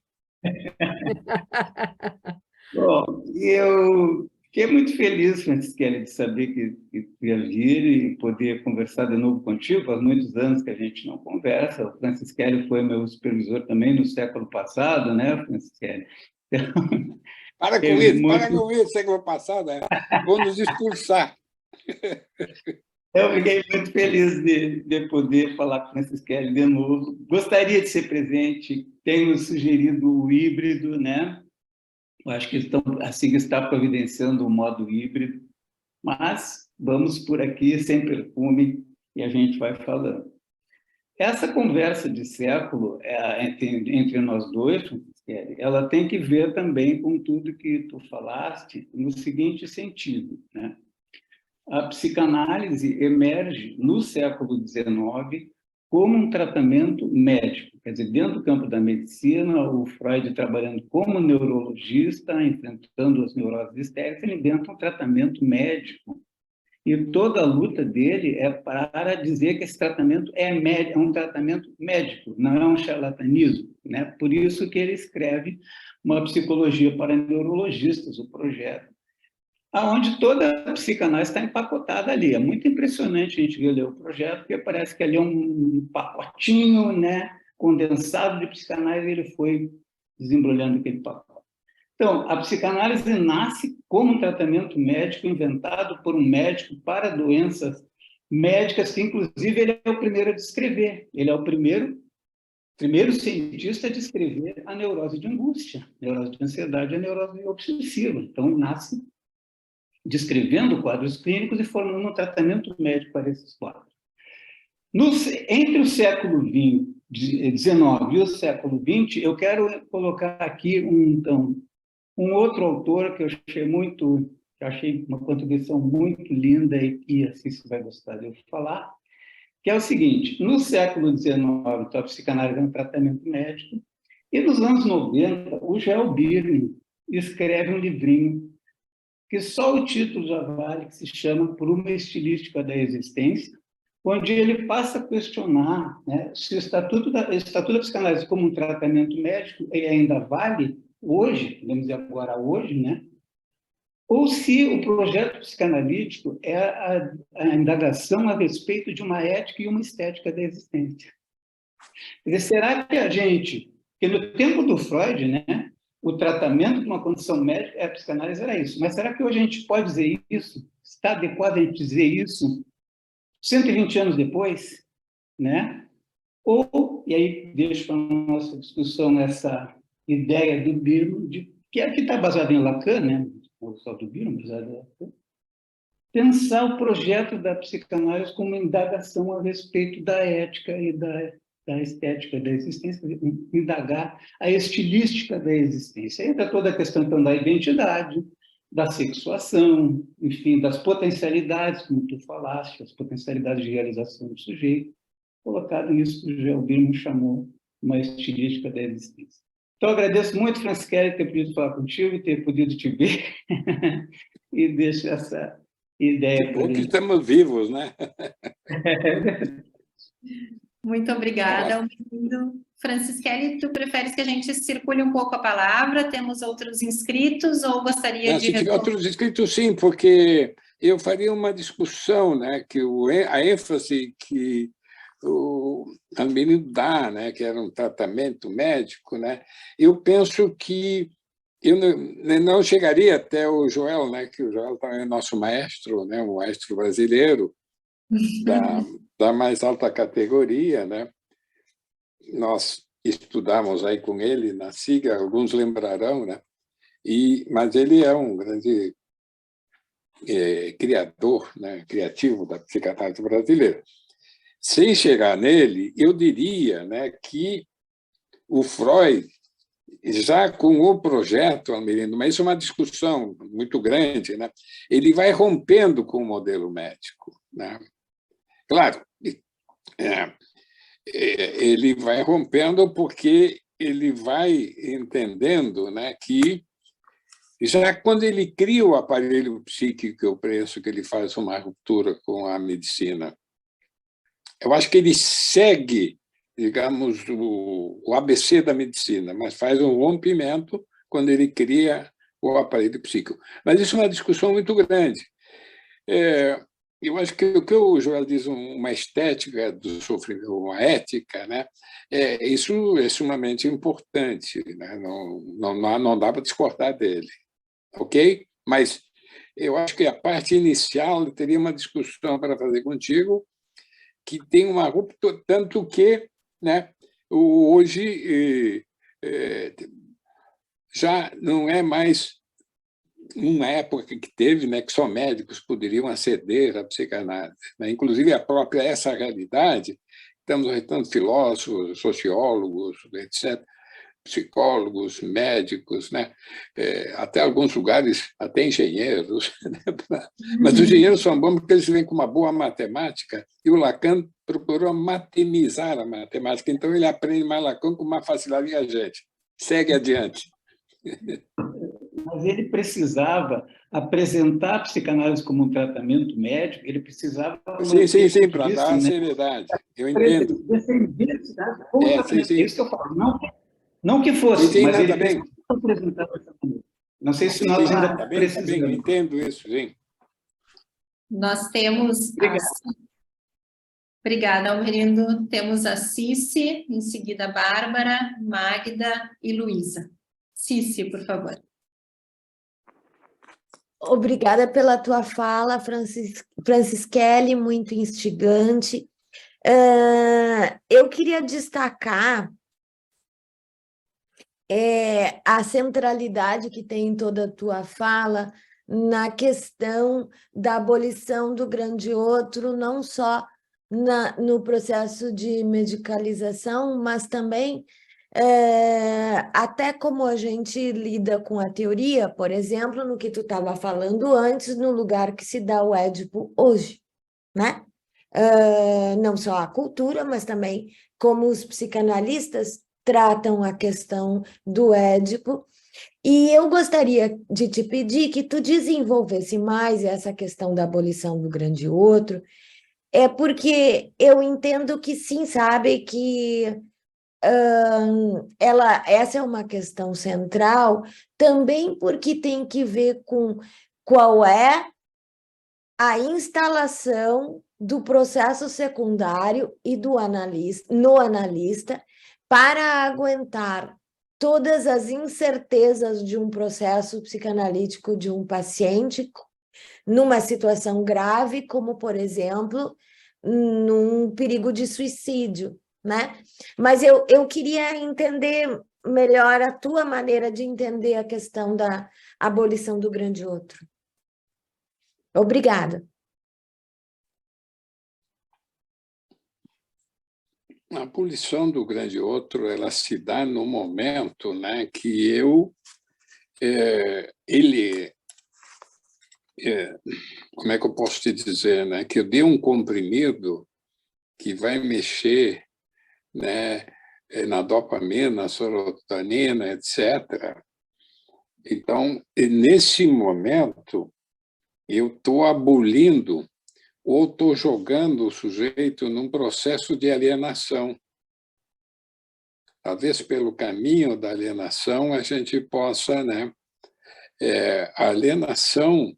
Bom, eu fiquei muito feliz, Francisquele, de saber que tu ia vir e poder conversar de novo contigo. Faz muitos anos que a gente não conversa. O Francisquele foi meu supervisor também no século passado, né, Francisquele? Então, Para com isso, para com isso, século passado, vão nos expulsar. eu fiquei muito feliz de poder falar com o Francisquele de novo. Gostaria de ser presente, tenho sugerido o híbrido, né? Eu acho que a SIG está providenciando o modo híbrido, mas vamos por aqui sem perfume e a gente vai falando. Essa conversa de século entre nós dois, ela tem que ver também com tudo que tu falaste no seguinte sentido, né? A psicanálise emerge no século XIX como um tratamento médico. Quer dizer, dentro do campo da medicina, o Freud trabalhando como neurologista, enfrentando as neuroses histéricas, ele inventa um tratamento médico. E toda a luta dele é para dizer que esse tratamento é um tratamento médico, não é um charlatanismo, né? Por isso que ele escreve uma psicologia para neurologistas, o projeto, aonde toda a psicanálise está empacotada ali. É muito impressionante a gente ler o projeto, porque parece que ali é um pacotinho, né, condensado de psicanálise, e ele foi desembrulhando aquele pacote. Então, a psicanálise nasce como um tratamento médico inventado por um médico para doenças médicas, que inclusive ele é o primeiro a descrever. Ele é o primeiro cientista a descrever a neurose de angústia, a neurose de ansiedade e a neurose obsessiva. Então, ele nasce descrevendo quadros clínicos e formando um tratamento médico para esses quadros. Entre o século XIX e o século XX, eu quero colocar aqui um outro autor que eu achei uma contribuição muito linda e que assim você vai gostar de eu falar, que é o seguinte: no século XIX, a psicanálise é um tratamento médico, e nos anos 90, o Joel Birman escreve um livrinho que só o título já vale, que se chama Por uma Estilística da Existência, onde ele passa a questionar, né, se o estatuto da psicanálise como um tratamento médico ele ainda vale hoje, podemos dizer agora hoje, né, ou se o projeto psicanalítico é a indagação a respeito de uma ética e uma estética da existência. Quer dizer, será que que no tempo do Freud, né, o tratamento de uma condição médica, a psicanálise era isso. Mas será que hoje a gente pode dizer isso? Está adequado a gente dizer isso 120 anos depois? Né? E aí deixo para a nossa discussão essa ideia do Birman, que está baseada em Lacan, né? O só do Birman, baseado em Lacan, pensar o projeto da psicanálise como indagação a respeito da ética e da estética da existência, indagar a estilística da existência. Entra toda a questão então, da identidade, da sexuação, enfim, das potencialidades, como tu falaste, as potencialidades de realização do sujeito, colocado nisso que o Joel Birman chamou uma estilística da existência. Então, agradeço muito, Francisquele, ter podido falar contigo, ter podido te ver, e deixo essa ideia. Bom que estamos vivos, né? Muito obrigada, Almerindo. Francisquele, tu preferes que a gente circule um pouco a palavra? Temos outros inscritos ou gostaria de... Se tiver outros inscritos, sim, porque eu faria uma discussão, né, que a ênfase que o Almerindo dá, né, que era um tratamento médico, né, eu penso que eu não chegaria até o Joel, né, que o Joel também é nosso maestro, né, um maestro brasileiro da mais alta categoria, né? Nós estudamos aí com ele na SIGA, alguns lembrarão, né? Mas ele é um grande criador, né, criativo da psicanálise brasileira. Sem chegar nele, eu diria, né, que o Freud, já com o projeto Almerindo, mas isso é uma discussão muito grande, né, ele vai rompendo com o modelo médico, né? Claro, ele vai rompendo porque ele vai entendendo, né, que já quando ele cria o aparelho psíquico, eu penso que ele faz uma ruptura com a medicina. Eu acho que ele segue, digamos, o ABC da medicina, mas faz um rompimento quando ele cria o aparelho psíquico. Mas isso é uma discussão muito grande. Eu acho que o que o Joel diz, uma estética do sofrimento, uma ética, né? Isso é sumamente importante, né? Não dá para discordar dele. Ok? Mas eu acho que a parte inicial teria uma discussão para fazer contigo que tem uma ruptura, tanto que, né, hoje já não é mais uma época que teve, né, que só médicos poderiam aceder à psicanálise, né? Inclusive a própria essa realidade, estamos retando filósofos, sociólogos, etc., psicólogos, médicos, né? Até alguns lugares, até engenheiros. Né? Mas os engenheiros são bons porque eles vêm com uma boa matemática, e o Lacan procurou matemizar a matemática, então ele aprende mais Lacan com uma facilidade que a gente. Segue adiante. Mas ele precisava apresentar a psicanálise como um tratamento médico, ele precisava... Sim, para dar seriedade. Eu entendo. Defender a psicanálise como tratamento. É isso que eu falo. Não que fosse, sim, mas ele bem. precisava apresentar dessa maneira. Não sei se nós ainda precisamos. Bem, entendo isso, sim. Nós temos... Obrigada, Almerindo. Temos a Cici, em seguida a Bárbara, Magda e Luísa. Cici, por favor. Obrigada pela tua fala, Francisquele, muito instigante. Eu queria destacar a centralidade que tem em toda a tua fala na questão da abolição do grande outro, não só no processo de medicalização, mas também até como a gente lida com a teoria, por exemplo, no que tu estava falando antes, no lugar que se dá o Édipo hoje, né? Não só a cultura, mas também como os psicanalistas tratam a questão do Édipo. E eu gostaria de te pedir que tu desenvolvesse mais essa questão da abolição do grande outro, porque eu entendo que sim, sabe, que essa é uma questão central, também porque tem que ver com qual é a instalação do processo secundário e no analista para aguentar todas as incertezas de um processo psicanalítico de um paciente numa situação grave, como, por exemplo, num perigo de suicídio, né? Mas eu queria entender melhor a tua maneira de entender a questão da abolição do grande outro. Obrigada. A abolição do grande outro, ela se dá no momento, né, que como é que eu posso te dizer, né, que eu dei um comprimido que vai mexer, né, na dopamina, serotonina, etc. Então, nesse momento, eu estou abolindo ou estou jogando o sujeito num processo de alienação. Talvez pelo caminho da alienação a gente possa, né? A alienação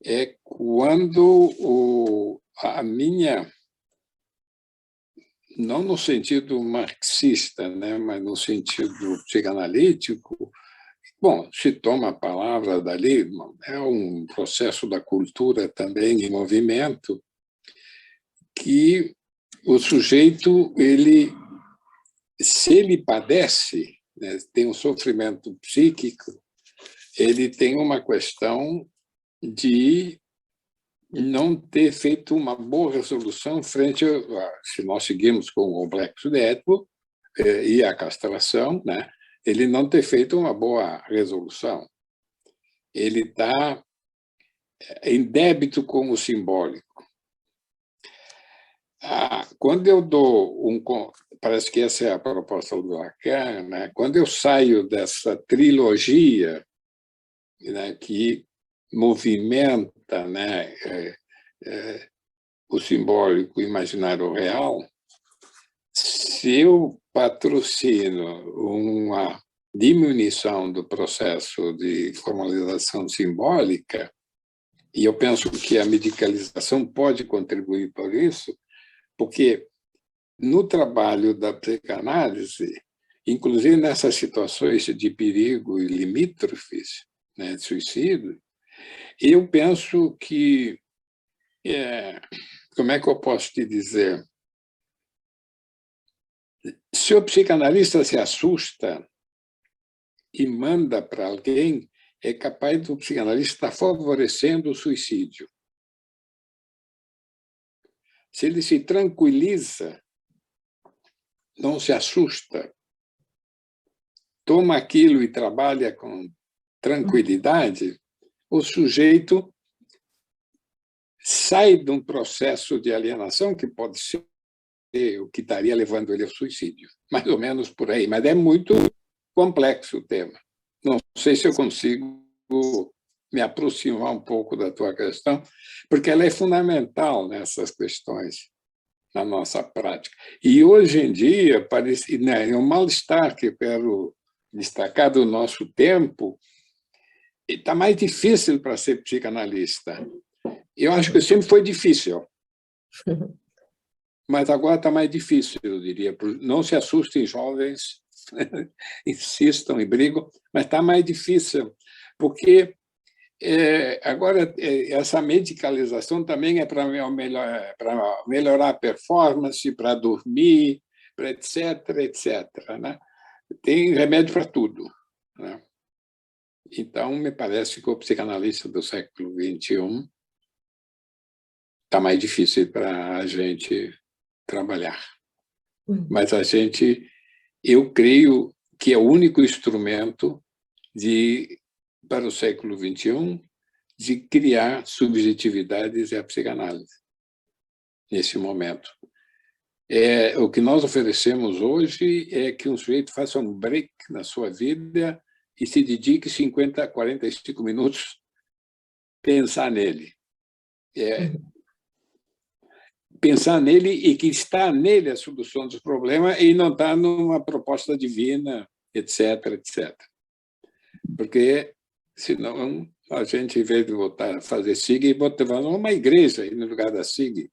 é quando a minha, não no sentido marxista, né, mas no sentido psicanalítico, Bom, se toma a palavra dali, é um processo da cultura também em movimento, que o sujeito, se ele padece, né, tem um sofrimento psíquico, ele tem uma questão de não ter feito uma boa resolução frente se nós seguimos com o complexo de Édipo e a castração, né, ele não ter feito uma boa resolução. Ele está em débito com o simbólico. Quando eu dou parece que essa é a proposta do Lacan, né? Quando eu saio dessa trilogia, né, que movimenta, né, o simbólico, o imaginário real, se eu patrocino uma diminuição do processo de formalização simbólica, e eu penso que a medicalização pode contribuir por isso, porque no trabalho da psicanálise, inclusive nessas situações de perigo e limítrofes, né, de suicídio, eu penso que, como é que eu posso te dizer? Se o psicanalista se assusta e manda para alguém, é capaz do psicanalista estar favorecendo o suicídio. Se ele se tranquiliza, não se assusta, toma aquilo e trabalha com tranquilidade, o sujeito sai de um processo de alienação que pode ser o que estaria levando ele ao suicídio. Mais ou menos por aí. Mas é muito complexo o tema. Não sei se eu consigo me aproximar um pouco da tua questão, porque ela é fundamental nessas questões, na nossa prática. E, hoje em dia, parece, né, é um mal-estar que eu quero destacar do nosso tempo, está mais difícil para ser psicanalista. Eu acho que sempre foi difícil, mas agora está mais difícil, eu diria. Não se assustem, jovens, insistam e brigam, mas está mais difícil, porque agora essa medicalização também é para melhorar a performance, para dormir, para etc, etc. Né? Tem remédio para tudo. Né? Então, me parece que o psicanalista do século XXI está mais difícil para a gente trabalhar. Mas eu creio que é o único instrumento para o século XXI de criar subjetividades e a psicanálise, nesse momento. O que nós oferecemos hoje é que um sujeito faça um break na sua vida e se dedique 50 a 45 minutos a pensar nele. Pensar nele e que está nele a solução dos problemas e não está numa proposta divina, etc, etc. Porque, senão, a gente, em vez de voltar a fazer SIG, bota uma igreja aí no lugar da SIG,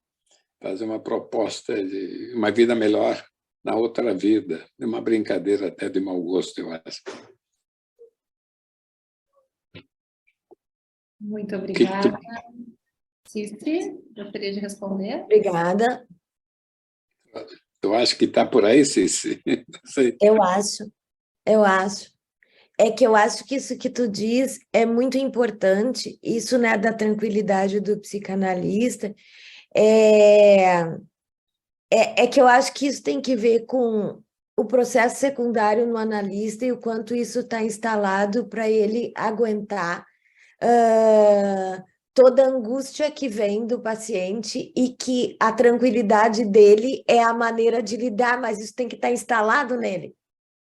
fazer uma proposta de uma vida melhor na outra vida, uma brincadeira até de mau gosto, eu acho. Muito obrigada. Cifre, gostaria de responder? Obrigada. Eu acho que está por aí, Cici. Eu acho. É que eu acho que isso que tu diz é muito importante, isso, né, da tranquilidade do psicanalista, é que eu acho que isso tem que ver com o processo secundário no analista e o quanto isso está instalado para ele aguentar toda a angústia que vem do paciente e que a tranquilidade dele é a maneira de lidar, mas isso tem que estar instalado nele,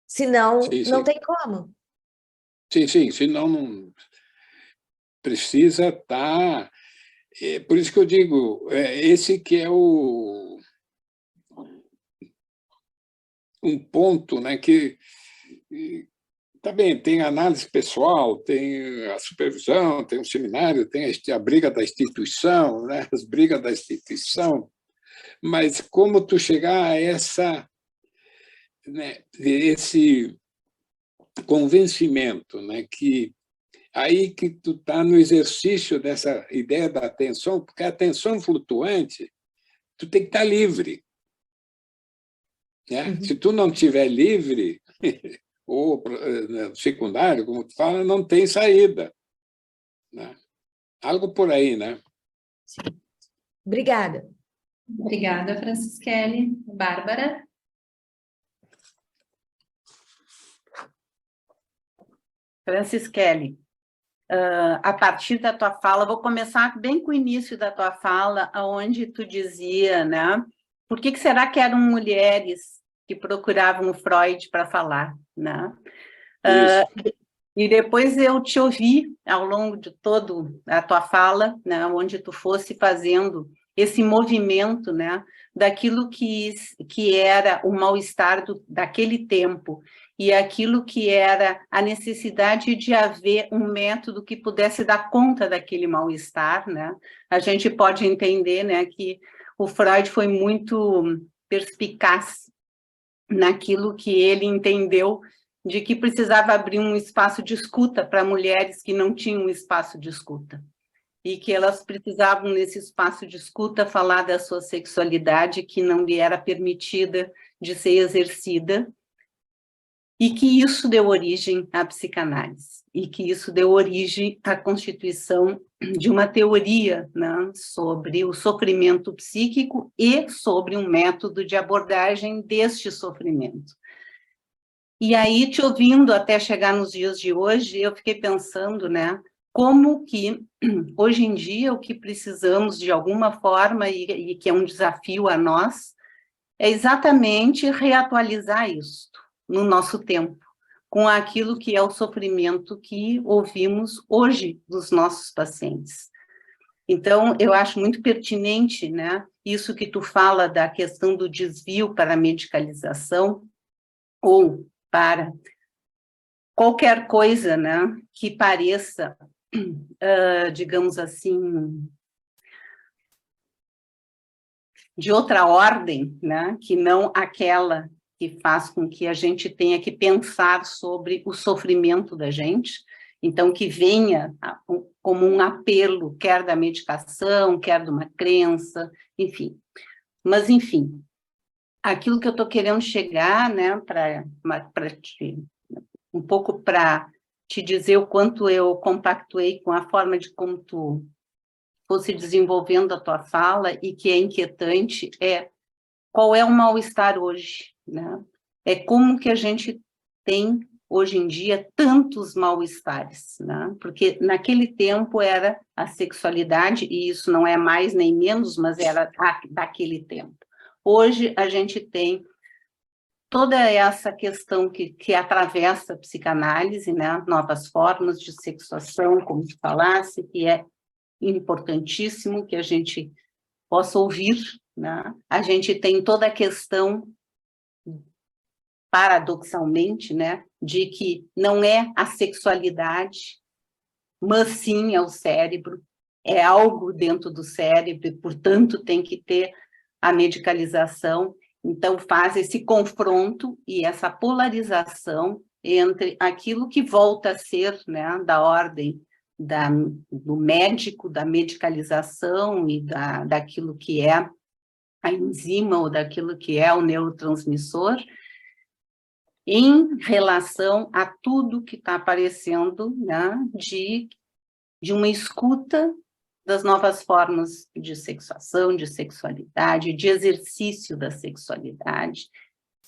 senão não tem como. Sim, senão não precisa estar... por isso que eu digo, esse que é um ponto, né, que também tem análise pessoal, tem a supervisão, tem o seminário, tem a briga da instituição, né, as brigas da instituição, mas como tu chegar a esse convencimento, né, que aí que tu está no exercício dessa ideia da atenção, porque a atenção flutuante, tu tem que estar livre. Né? Se tu não estiver livre, ou secundário, como tu fala, não tem saída. Né? Algo por aí, né? Sim. Obrigada. Obrigada, Francisquele. Bárbara? Francisquele, a partir da tua fala, vou começar bem com o início da tua fala, onde tu dizia, né? Por que será que eram mulheres que procuravam o Freud para falar, né? E depois eu te ouvi ao longo de toda a tua fala, né? Onde tu fosse fazendo esse movimento, né? Daquilo que era o mal-estar daquele tempo, e aquilo que era a necessidade de haver um método que pudesse dar conta daquele mal-estar, né? A gente pode entender, né, que o Freud foi muito perspicaz naquilo que ele entendeu de que precisava abrir um espaço de escuta para mulheres que não tinham um espaço de escuta, e que elas precisavam, nesse espaço de escuta, falar da sua sexualidade que não lhe era permitida de ser exercida, e que isso deu origem à psicanálise, e que isso deu origem à constituição de uma teoria, né, sobre o sofrimento psíquico e sobre um método de abordagem deste sofrimento. E aí, te ouvindo até chegar nos dias de hoje, eu fiquei pensando, né, como que, hoje em dia, o que precisamos, de alguma forma, e que é um desafio a nós, é exatamente reatualizar isso no nosso tempo, com aquilo que é o sofrimento que ouvimos hoje dos nossos pacientes. Então, eu acho muito pertinente, né, isso que tu fala da questão do desvio para a medicalização, ou para qualquer coisa, né, que pareça, digamos assim, de outra ordem, né, que não aquela que faz com que a gente tenha que pensar sobre o sofrimento da gente, então que venha como um apelo, quer da medicação, quer de uma crença, enfim. Mas, enfim, aquilo que eu estou querendo chegar, né, um pouco para te dizer o quanto eu compactuei com a forma de como tu fosse desenvolvendo a tua fala, e que é inquietante, é qual é o mal-estar hoje, né? É como que a gente tem, hoje em dia, tantos mal-estares, né? Porque naquele tempo era a sexualidade, e isso não é mais nem menos, mas era daquele tempo. Hoje a gente tem toda essa questão que atravessa a psicanálise, né? Novas formas de sexuação, como tu falasse, que é importantíssimo que a gente possa ouvir, né? A gente tem toda a questão, paradoxalmente, né, de que não é a sexualidade, mas sim é o cérebro, é algo dentro do cérebro, e, portanto, tem que ter a medicalização. Então, faz esse confronto e essa polarização entre aquilo que volta a ser, né, da ordem do médico, da medicalização e daquilo que é a enzima ou daquilo que é o neurotransmissor, em relação a tudo que está aparecendo, né, de uma escuta das novas formas de sexuação, de sexualidade, de exercício da sexualidade,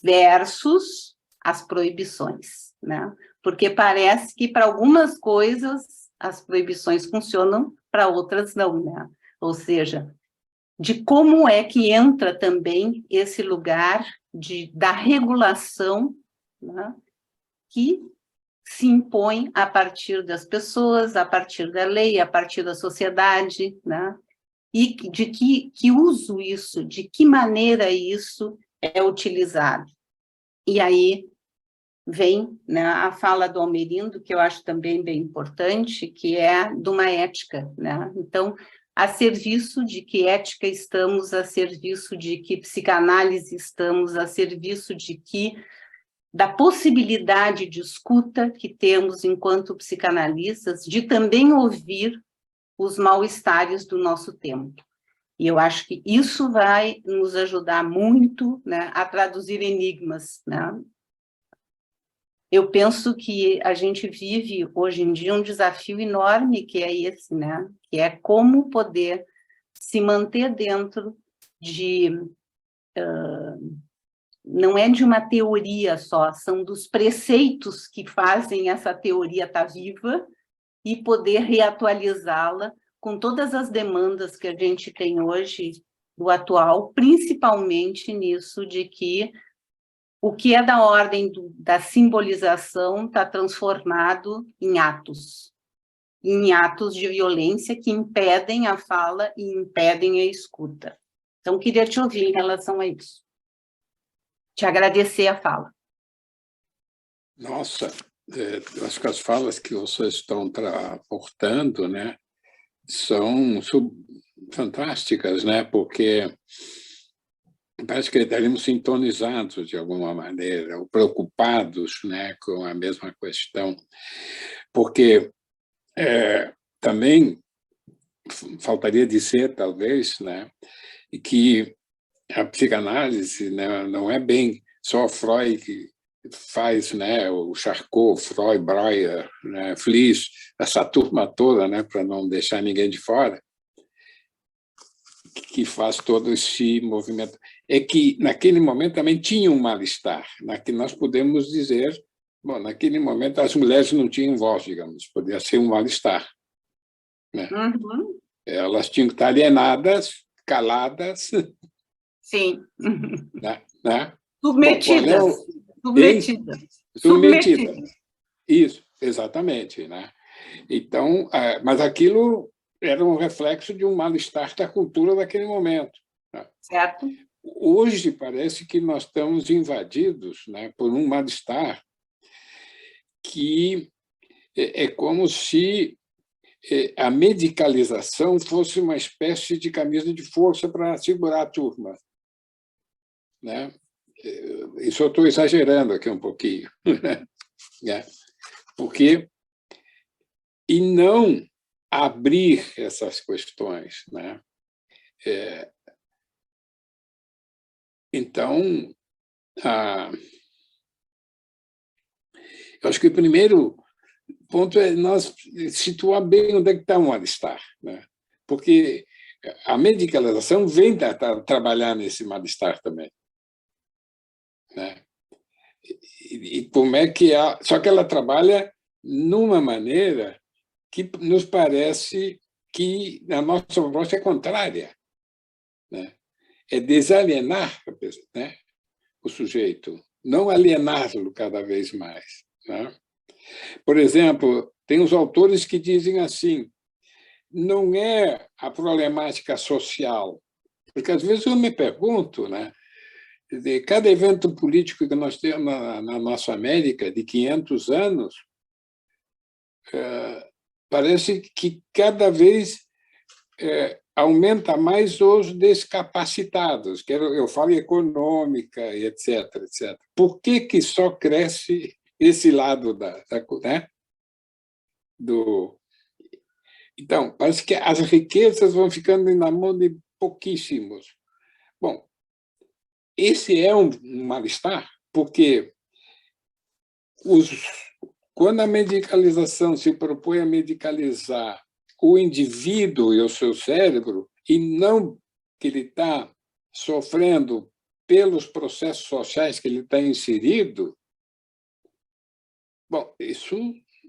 versus as proibições, né? Porque parece que para algumas coisas as proibições funcionam, para outras não, né? Ou seja, de como é que entra também esse lugar da regulação, né, que se impõe a partir das pessoas, a partir da lei, a partir da sociedade, né? E de que uso isso, de que maneira isso é utilizado. E aí vem, né, a fala do Almerindo, que eu acho também bem importante, que é de uma ética, né? Então, a serviço de que ética estamos, a serviço de que psicanálise estamos, a serviço de que da possibilidade de escuta que temos enquanto psicanalistas, de também ouvir os mal-estares do nosso tempo. E eu acho que isso vai nos ajudar muito, né, a traduzir enigmas, né? Eu penso que a gente vive, hoje em dia, um desafio enorme, que é esse, né? Que é como poder se manter dentro de... não é de uma teoria só, são dos preceitos que fazem essa teoria estar viva e poder reatualizá-la com todas as demandas que a gente tem hoje do atual, principalmente nisso de que o que é da ordem da simbolização está transformado em atos de violência que impedem a fala e impedem a escuta. Então, queria te ouvir em relação a isso. Te agradecer a fala. Nossa, eu acho que as falas que vocês estão aportando, né, são fantásticas, né, porque parece que estaríamos sintonizados de alguma maneira, ou preocupados, né, com a mesma questão, porque também faltaria dizer, talvez, né, que a psicanálise, né, não é bem só Freud que faz, né, o Charcot, Freud, Breuer, né, Fliess, essa turma toda, né, para não deixar ninguém de fora, que faz todo esse movimento. É que, naquele momento, também tinha um mal-estar, que nós podemos dizer, bom, naquele momento as mulheres não tinham voz, digamos, podia ser um mal-estar, né? Uhum. Elas tinham que estar alienadas, caladas. Sim. Né? Submetidas. Bom, Submetidas. Isso, exatamente, né? Então, mas aquilo era um reflexo de um mal-estar da cultura daquele momento. Né? Certo. Hoje parece que nós estamos invadidos, né, por um mal-estar que é como se a medicalização fosse uma espécie de camisa de força para segurar a turma. Né? Isso eu estou exagerando aqui um pouquinho. Né? Porque... E não abrir essas questões. Né? Então, eu acho que o primeiro ponto é nós situar bem onde é que está o mal-estar. Né? Porque a medicalização vem trabalhar nesse mal-estar também. Né? E como é que só que ela trabalha numa maneira que nos parece que a nossa proposta é contrária. Né? É desalienar, né, o sujeito, não aliená-lo cada vez mais. Né? Por exemplo, tem os autores que dizem assim, não é a problemática social, porque às vezes eu me pergunto, né, de cada evento político que nós temos na nossa América, de 500 anos, parece que cada vez aumenta mais os descapacitados, que eu falo econômica, e etc, etc. Por que só cresce esse lado né? Então, parece que as riquezas vão ficando na mão de pouquíssimos. Bom, esse é um mal-estar, porque quando a medicalização se propõe a medicalizar o indivíduo e o seu cérebro, e não que ele está sofrendo pelos processos sociais que ele está inserido, bom, isso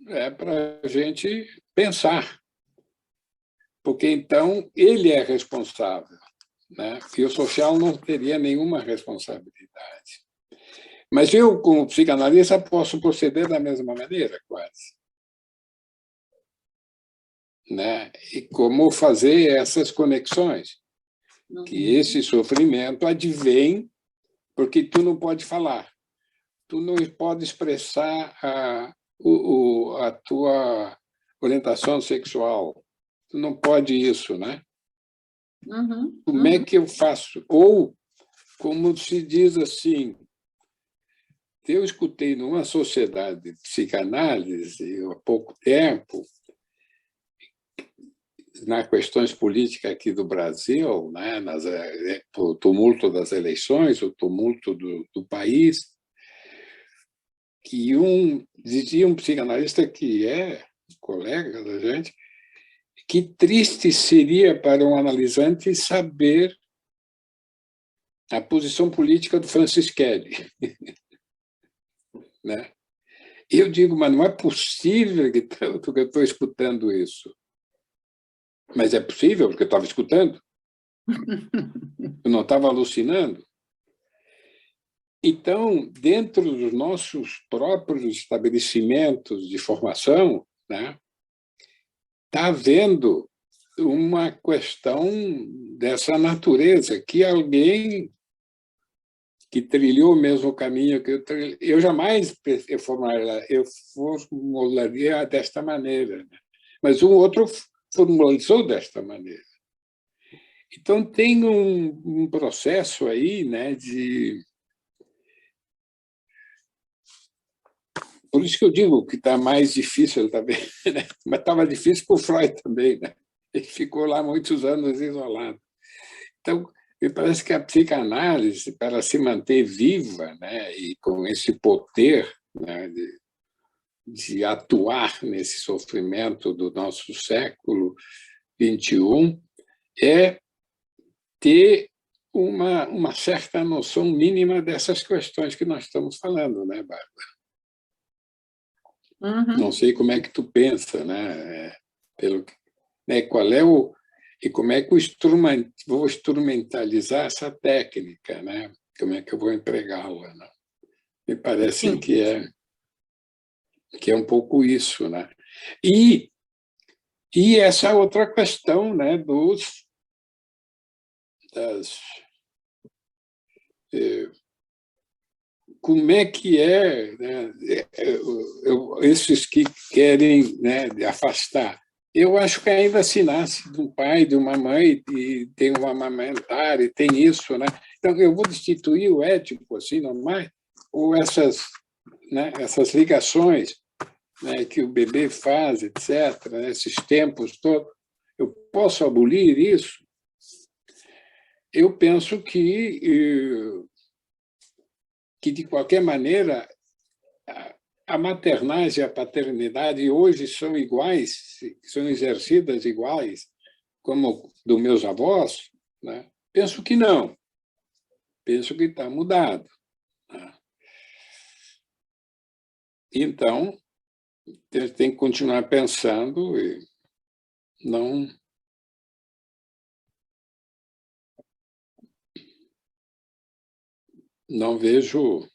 é para a gente pensar, porque então ele é responsável, né? E o social não teria nenhuma responsabilidade. Mas eu, como psicanalista, posso proceder da mesma maneira, quase. Né? E como fazer essas conexões. Que esse sofrimento advém porque tu não pode falar, tu não pode expressar a tua orientação sexual, tu não pode isso, né? Como é que eu faço? Ou, como se diz assim, eu escutei numa sociedade de psicanálise, há pouco tempo, nas questões políticas aqui do Brasil, né, o tumulto das eleições, o tumulto do país, que dizia um psicanalista que é colega da gente, que triste seria para um analisante saber a posição política do Francis Kelly. Né? E eu digo, mas não é possível que eu estou escutando isso. Mas é possível, porque eu estava escutando. Eu não estava alucinando. Então, dentro dos nossos próprios estabelecimentos de formação, né, está havendo uma questão dessa natureza, que alguém que trilhou o mesmo caminho que eu jamais formularia desta maneira, né? Mas um outro formalizou desta maneira. Então, tem um processo aí, né, de... Por isso que eu digo que está mais difícil também, né? Mas estava difícil para o Freud também, né? Ele ficou lá muitos anos isolado. Então, me parece que a psicanálise, para se manter viva, né, e com esse poder, né, de atuar nesse sofrimento do nosso século XXI, é ter uma certa noção mínima dessas questões que nós estamos falando, né, Bárbara? Uhum. Não sei como é que tu pensa, né? Qual é e como é que vou instrumentalizar essa técnica, né? Como é que eu vou empregá-la, né? Me parece que é um pouco isso, né? E essa outra questão, né, como é que né, esses que querem, né, afastar. Eu acho que ainda se nasce de um pai, de uma mãe, e tem um amamentar, e tem isso, né? Então, eu vou destituir o ético, assim, não mais? Ou essas ligações, né, que o bebê faz, etc., né, esses tempos todos, eu posso abolir isso? Eu penso que de qualquer maneira, a maternagem e a paternidade hoje são iguais, são exercidas iguais, como dos meus avós, né? Penso que não. Penso que está mudado. Né? Então, tem que continuar pensando e não vejo,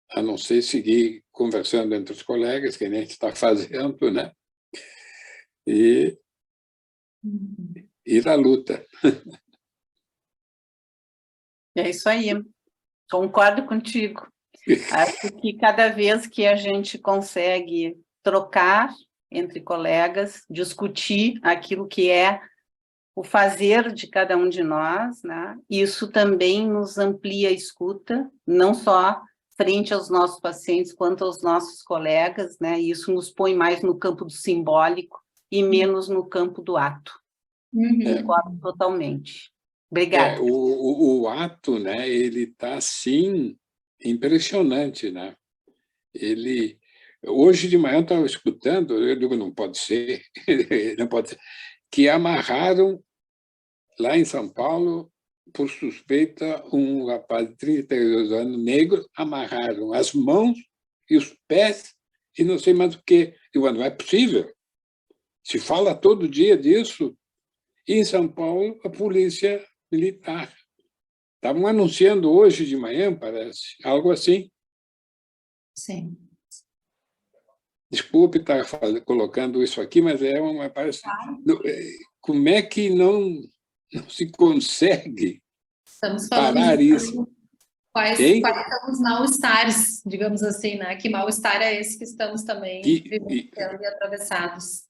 a não ser seguir conversando entre os colegas, que a gente está fazendo, né? E ir à luta. É isso aí. Concordo contigo. Acho que cada vez que a gente consegue trocar entre colegas, discutir aquilo que é o fazer de cada um de nós, né? Isso também nos amplia a escuta, não só frente aos nossos pacientes, quanto aos nossos colegas, né? Isso nos põe mais no campo do simbólico e menos no campo do ato. Concordo totalmente. Obrigada. O ato, né, ele está, assim, impressionante, né? Hoje de manhã eu estava escutando, eu digo, não pode ser, não pode ser, que amarraram lá em São Paulo, por suspeita, um rapaz de 32 anos, negro, amarraram as mãos e os pés e não sei mais o quê. Eu digo, não é possível. Se fala todo dia disso. E em São Paulo, a polícia militar. Estavam anunciando hoje de manhã, parece, algo assim. Sim. Desculpe estar colocando isso aqui, mas parece... Como é que não se consegue parar isso? Quais são os mal-estares, digamos assim, né? Que mal-estar é esse que estamos também vivenciando e atravessados?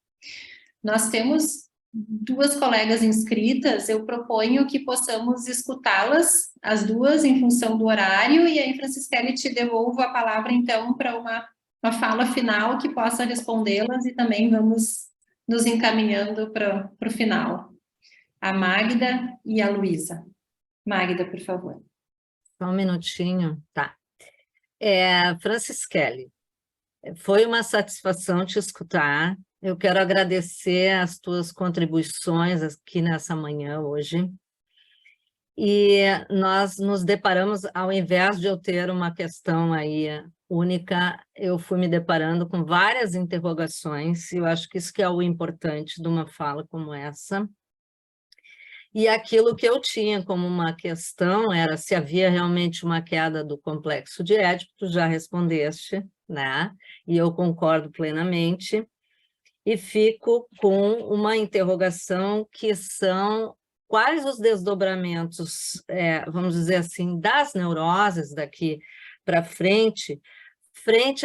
Nós temos duas colegas inscritas, eu proponho que possamos escutá-las, as duas, em função do horário, e aí, Francisquele, te devolvo a palavra, então, para uma fala final que possa respondê-las, e também vamos nos encaminhando para o final. A Magda e a Luísa. Magda, por favor. Só um minutinho, tá. Francisquele, foi uma satisfação te escutar. Eu quero agradecer as tuas contribuições aqui nessa manhã hoje. E nós nos deparamos, ao invés de eu ter uma questão aí única, eu fui me deparando com várias interrogações, e eu acho que isso que é o importante de uma fala como essa. E aquilo que eu tinha como uma questão era se havia realmente uma queda do complexo de Édipo, tu já respondeste, né? E eu concordo plenamente. E fico com uma interrogação que são quais os desdobramentos, vamos dizer assim, das neuroses daqui para frente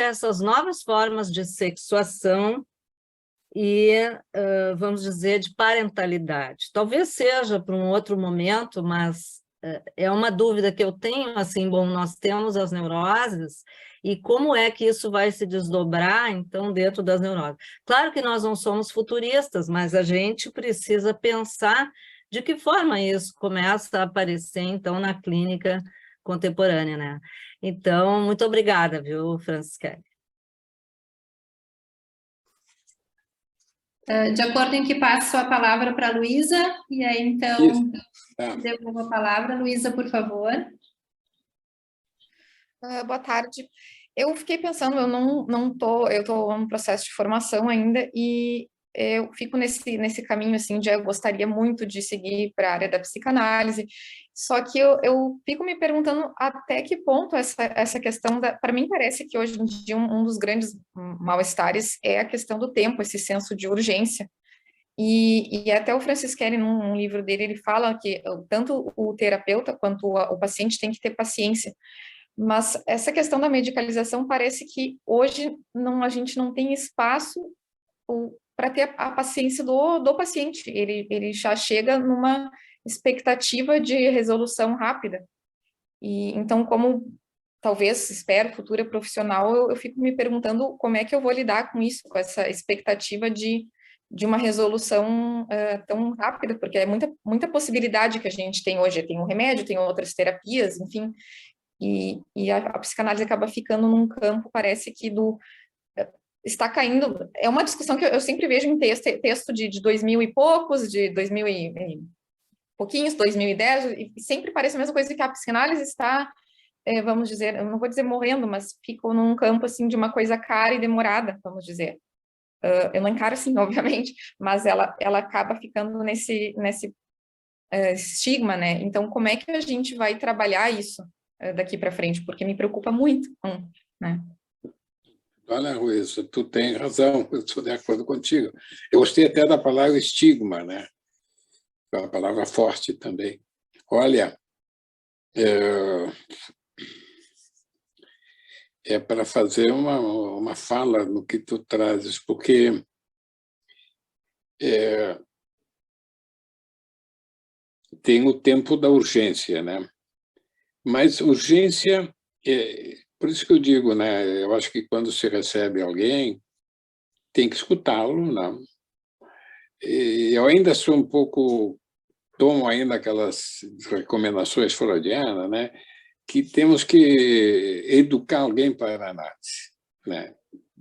a essas novas formas de sexuação e, vamos dizer, de parentalidade. Talvez seja para um outro momento, mas é uma dúvida que eu tenho, assim, bom, nós temos as neuroses, e como é que isso vai se desdobrar, então, dentro das neuroses? Claro que nós não somos futuristas, mas a gente precisa pensar de que forma isso começa a aparecer, então, na clínica contemporânea, né? Então, muito obrigada, viu, Francisquele? De acordo em que passo a palavra para a Luísa, e aí, então, devolvo a palavra. Luísa, por favor. Boa tarde. Eu fiquei pensando, eu estou no processo de formação ainda, e eu fico nesse caminho, assim, de eu gostaria muito de seguir para a área da psicanálise, só que eu fico me perguntando até que ponto essa questão para mim parece que hoje em dia um dos grandes mal-estares é a questão do tempo, esse senso de urgência. E até o Francisquele, num livro dele, ele fala que tanto o terapeuta quanto o paciente tem que ter paciência. Mas essa questão da medicalização parece que hoje a gente não tem espaço para ter a paciência do paciente. Ele já chega numa expectativa de resolução rápida. E então, como talvez, espero, futura profissional, eu fico me perguntando como é que eu vou lidar com isso, com essa expectativa de uma resolução tão rápida, porque é muita possibilidade que a gente tem hoje. Tem um remédio, tem outras terapias, enfim, e a psicanálise acaba ficando num campo, parece que está caindo. É uma discussão que eu sempre vejo em texto de 2000 e poucos, de 2000 e pouquinhos, 2010, e sempre parece a mesma coisa, que a psicanálise está, vamos dizer, eu não vou dizer morrendo, mas ficou num campo assim de uma coisa cara e demorada, vamos dizer. Eu não encaro assim, obviamente, mas ela acaba ficando nesse estigma, né? Então, como é que a gente vai trabalhar isso daqui para frente? Porque me preocupa muito, né? Olha, Luísa, tu tem razão, eu estou de acordo contigo. Eu gostei até da palavra estigma, né? É uma palavra forte também. Olha, é para fazer uma fala no que tu trazes, porque tem o tempo da urgência, né? Mas urgência, por isso que eu digo, né? Eu acho que quando se recebe alguém, tem que escutá-lo, né? E eu ainda sou um pouco, tomo ainda aquelas recomendações freudianas, né? Que temos que educar alguém para a análise, né?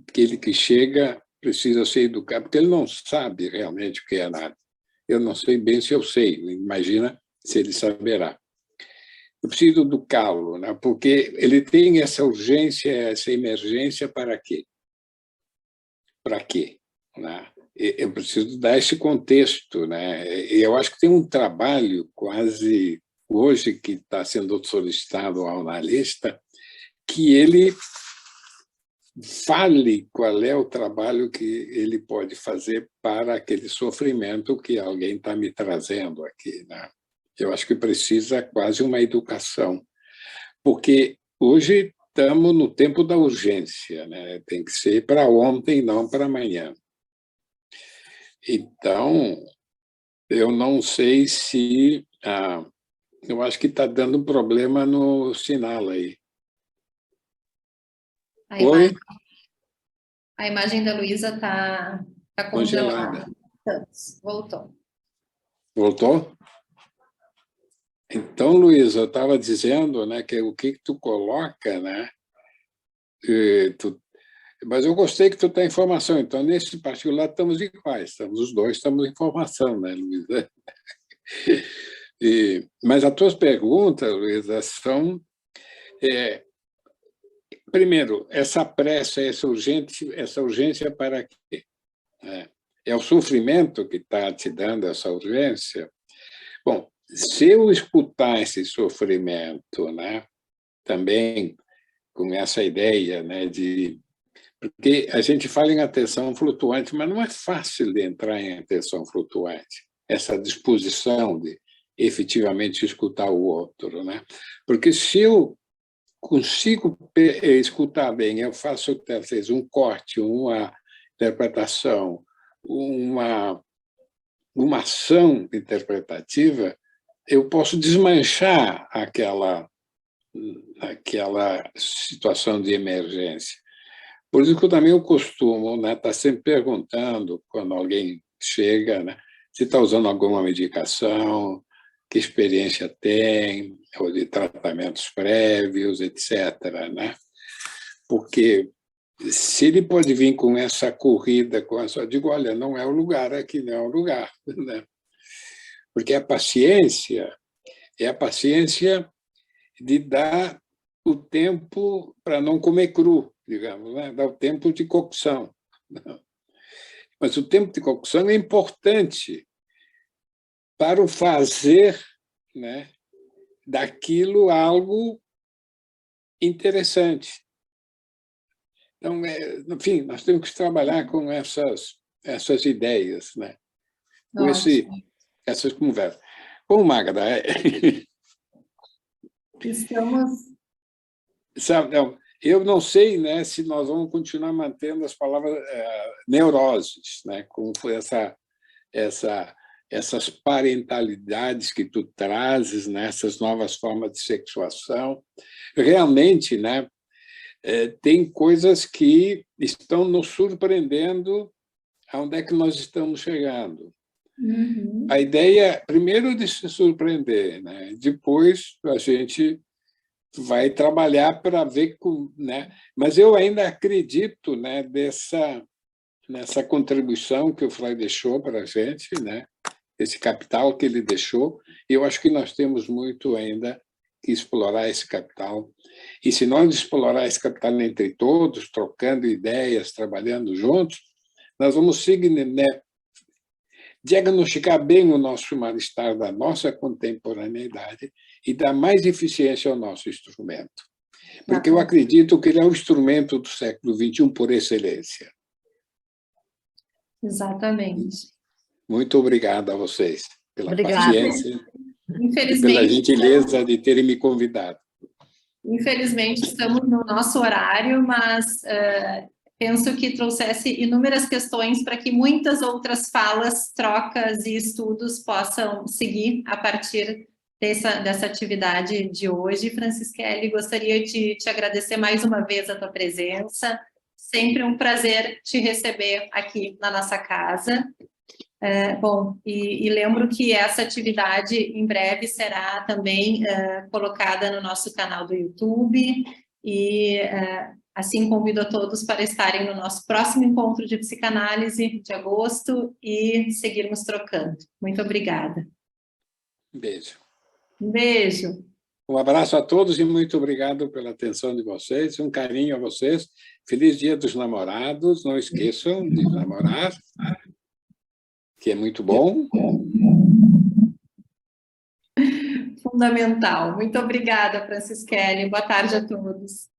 Aquele que chega precisa ser educado, porque ele não sabe realmente o que é análise. Eu não sei bem se eu sei, imagina se ele saberá. Eu preciso educá-lo, né? Porque ele tem essa urgência, essa emergência para quê? Para quê? Né? Eu preciso dar esse contexto, né? Eu acho que tem um trabalho quase hoje que está sendo solicitado ao analista, que ele fale qual é o trabalho que ele pode fazer para aquele sofrimento que alguém está me trazendo aqui, né? Eu acho que precisa quase uma educação, porque hoje estamos no tempo da urgência, né? Tem que ser para ontem, não para amanhã. Então, eu não sei se... eu acho que está dando problema no sinal aí. Oi? A imagem da Luísa está congelada. Voltou. Voltou? Então, Luísa, eu estava dizendo, né, que o que tu coloca, né? Mas eu gostei que tu tem informação. Então, nesse particular, estamos iguais. Os dois estamos em formação, né, Luísa? Mas as tuas perguntas, Luísa, são... primeiro, essa pressa, essa urgência para quê? É o sofrimento que está te dando essa urgência? Bom, se eu escutar esse sofrimento, né, também com essa ideia, né, de... Porque a gente fala em atenção flutuante, mas não é fácil de entrar em atenção flutuante, essa disposição de efetivamente escutar o outro, né? Porque se eu consigo escutar bem, eu faço talvez um corte, uma interpretação, uma ação interpretativa, eu posso desmanchar aquela situação de emergência. Por isso que eu também costumo, né, estar sempre perguntando, quando alguém chega, né, se está usando alguma medicação, que experiência tem, ou de tratamentos prévios, etc., né? Porque se ele pode vir com essa corrida, eu digo, olha, não é o lugar aqui, não é o lugar, né? Porque a paciência é a paciência de dar o tempo para não comer cru, digamos, né? Dar o tempo de cocção. Mas o tempo de cocção é importante para o fazer, né, daquilo algo interessante. Então, enfim, nós temos que trabalhar com essas ideias, né? Com essas conversas. Bom, Magda, sabe, eu não sei, né, se nós vamos continuar mantendo as palavras neuroses, né, com essas parentalidades que tu trazes, né, essas novas formas de sexuação. Realmente, né, tem coisas que estão nos surpreendendo aonde é que nós estamos chegando. Uhum. A ideia, primeiro, de se surpreender, né? Depois a gente vai trabalhar para ver, né? Mas eu ainda acredito, né, nessa contribuição que o Freud deixou para a gente, né? Esse capital que ele deixou, e eu acho que nós temos muito ainda que explorar esse capital. E se nós explorar esse capital entre todos, trocando ideias, trabalhando juntos, nós vamos seguir, né, diagnosticar bem o nosso mal-estar da nossa contemporaneidade e dar mais eficiência ao nosso instrumento. Porque eu acredito que ele é o instrumento do século XXI por excelência. Exatamente. Muito obrigado a vocês pela paciência e pela gentileza de terem me convidado. Infelizmente, estamos no nosso horário, mas penso que trouxesse inúmeras questões para que muitas outras falas, trocas e estudos possam seguir a partir dessa atividade de hoje. Francisquelli, gostaria de te agradecer mais uma vez a tua presença. Sempre um prazer te receber aqui na nossa casa. Bom, e lembro que essa atividade em breve será também colocada no nosso canal do YouTube e assim convido a todos para estarem no nosso próximo encontro de psicanálise de agosto e seguirmos trocando. Muito obrigada. Um beijo. Um beijo. Um abraço a todos e muito obrigado pela atenção de vocês, um carinho a vocês. Feliz Dia dos Namorados, não esqueçam de namorar, que é muito bom. Fundamental. Muito obrigada, Francisquelli. Boa tarde a todos.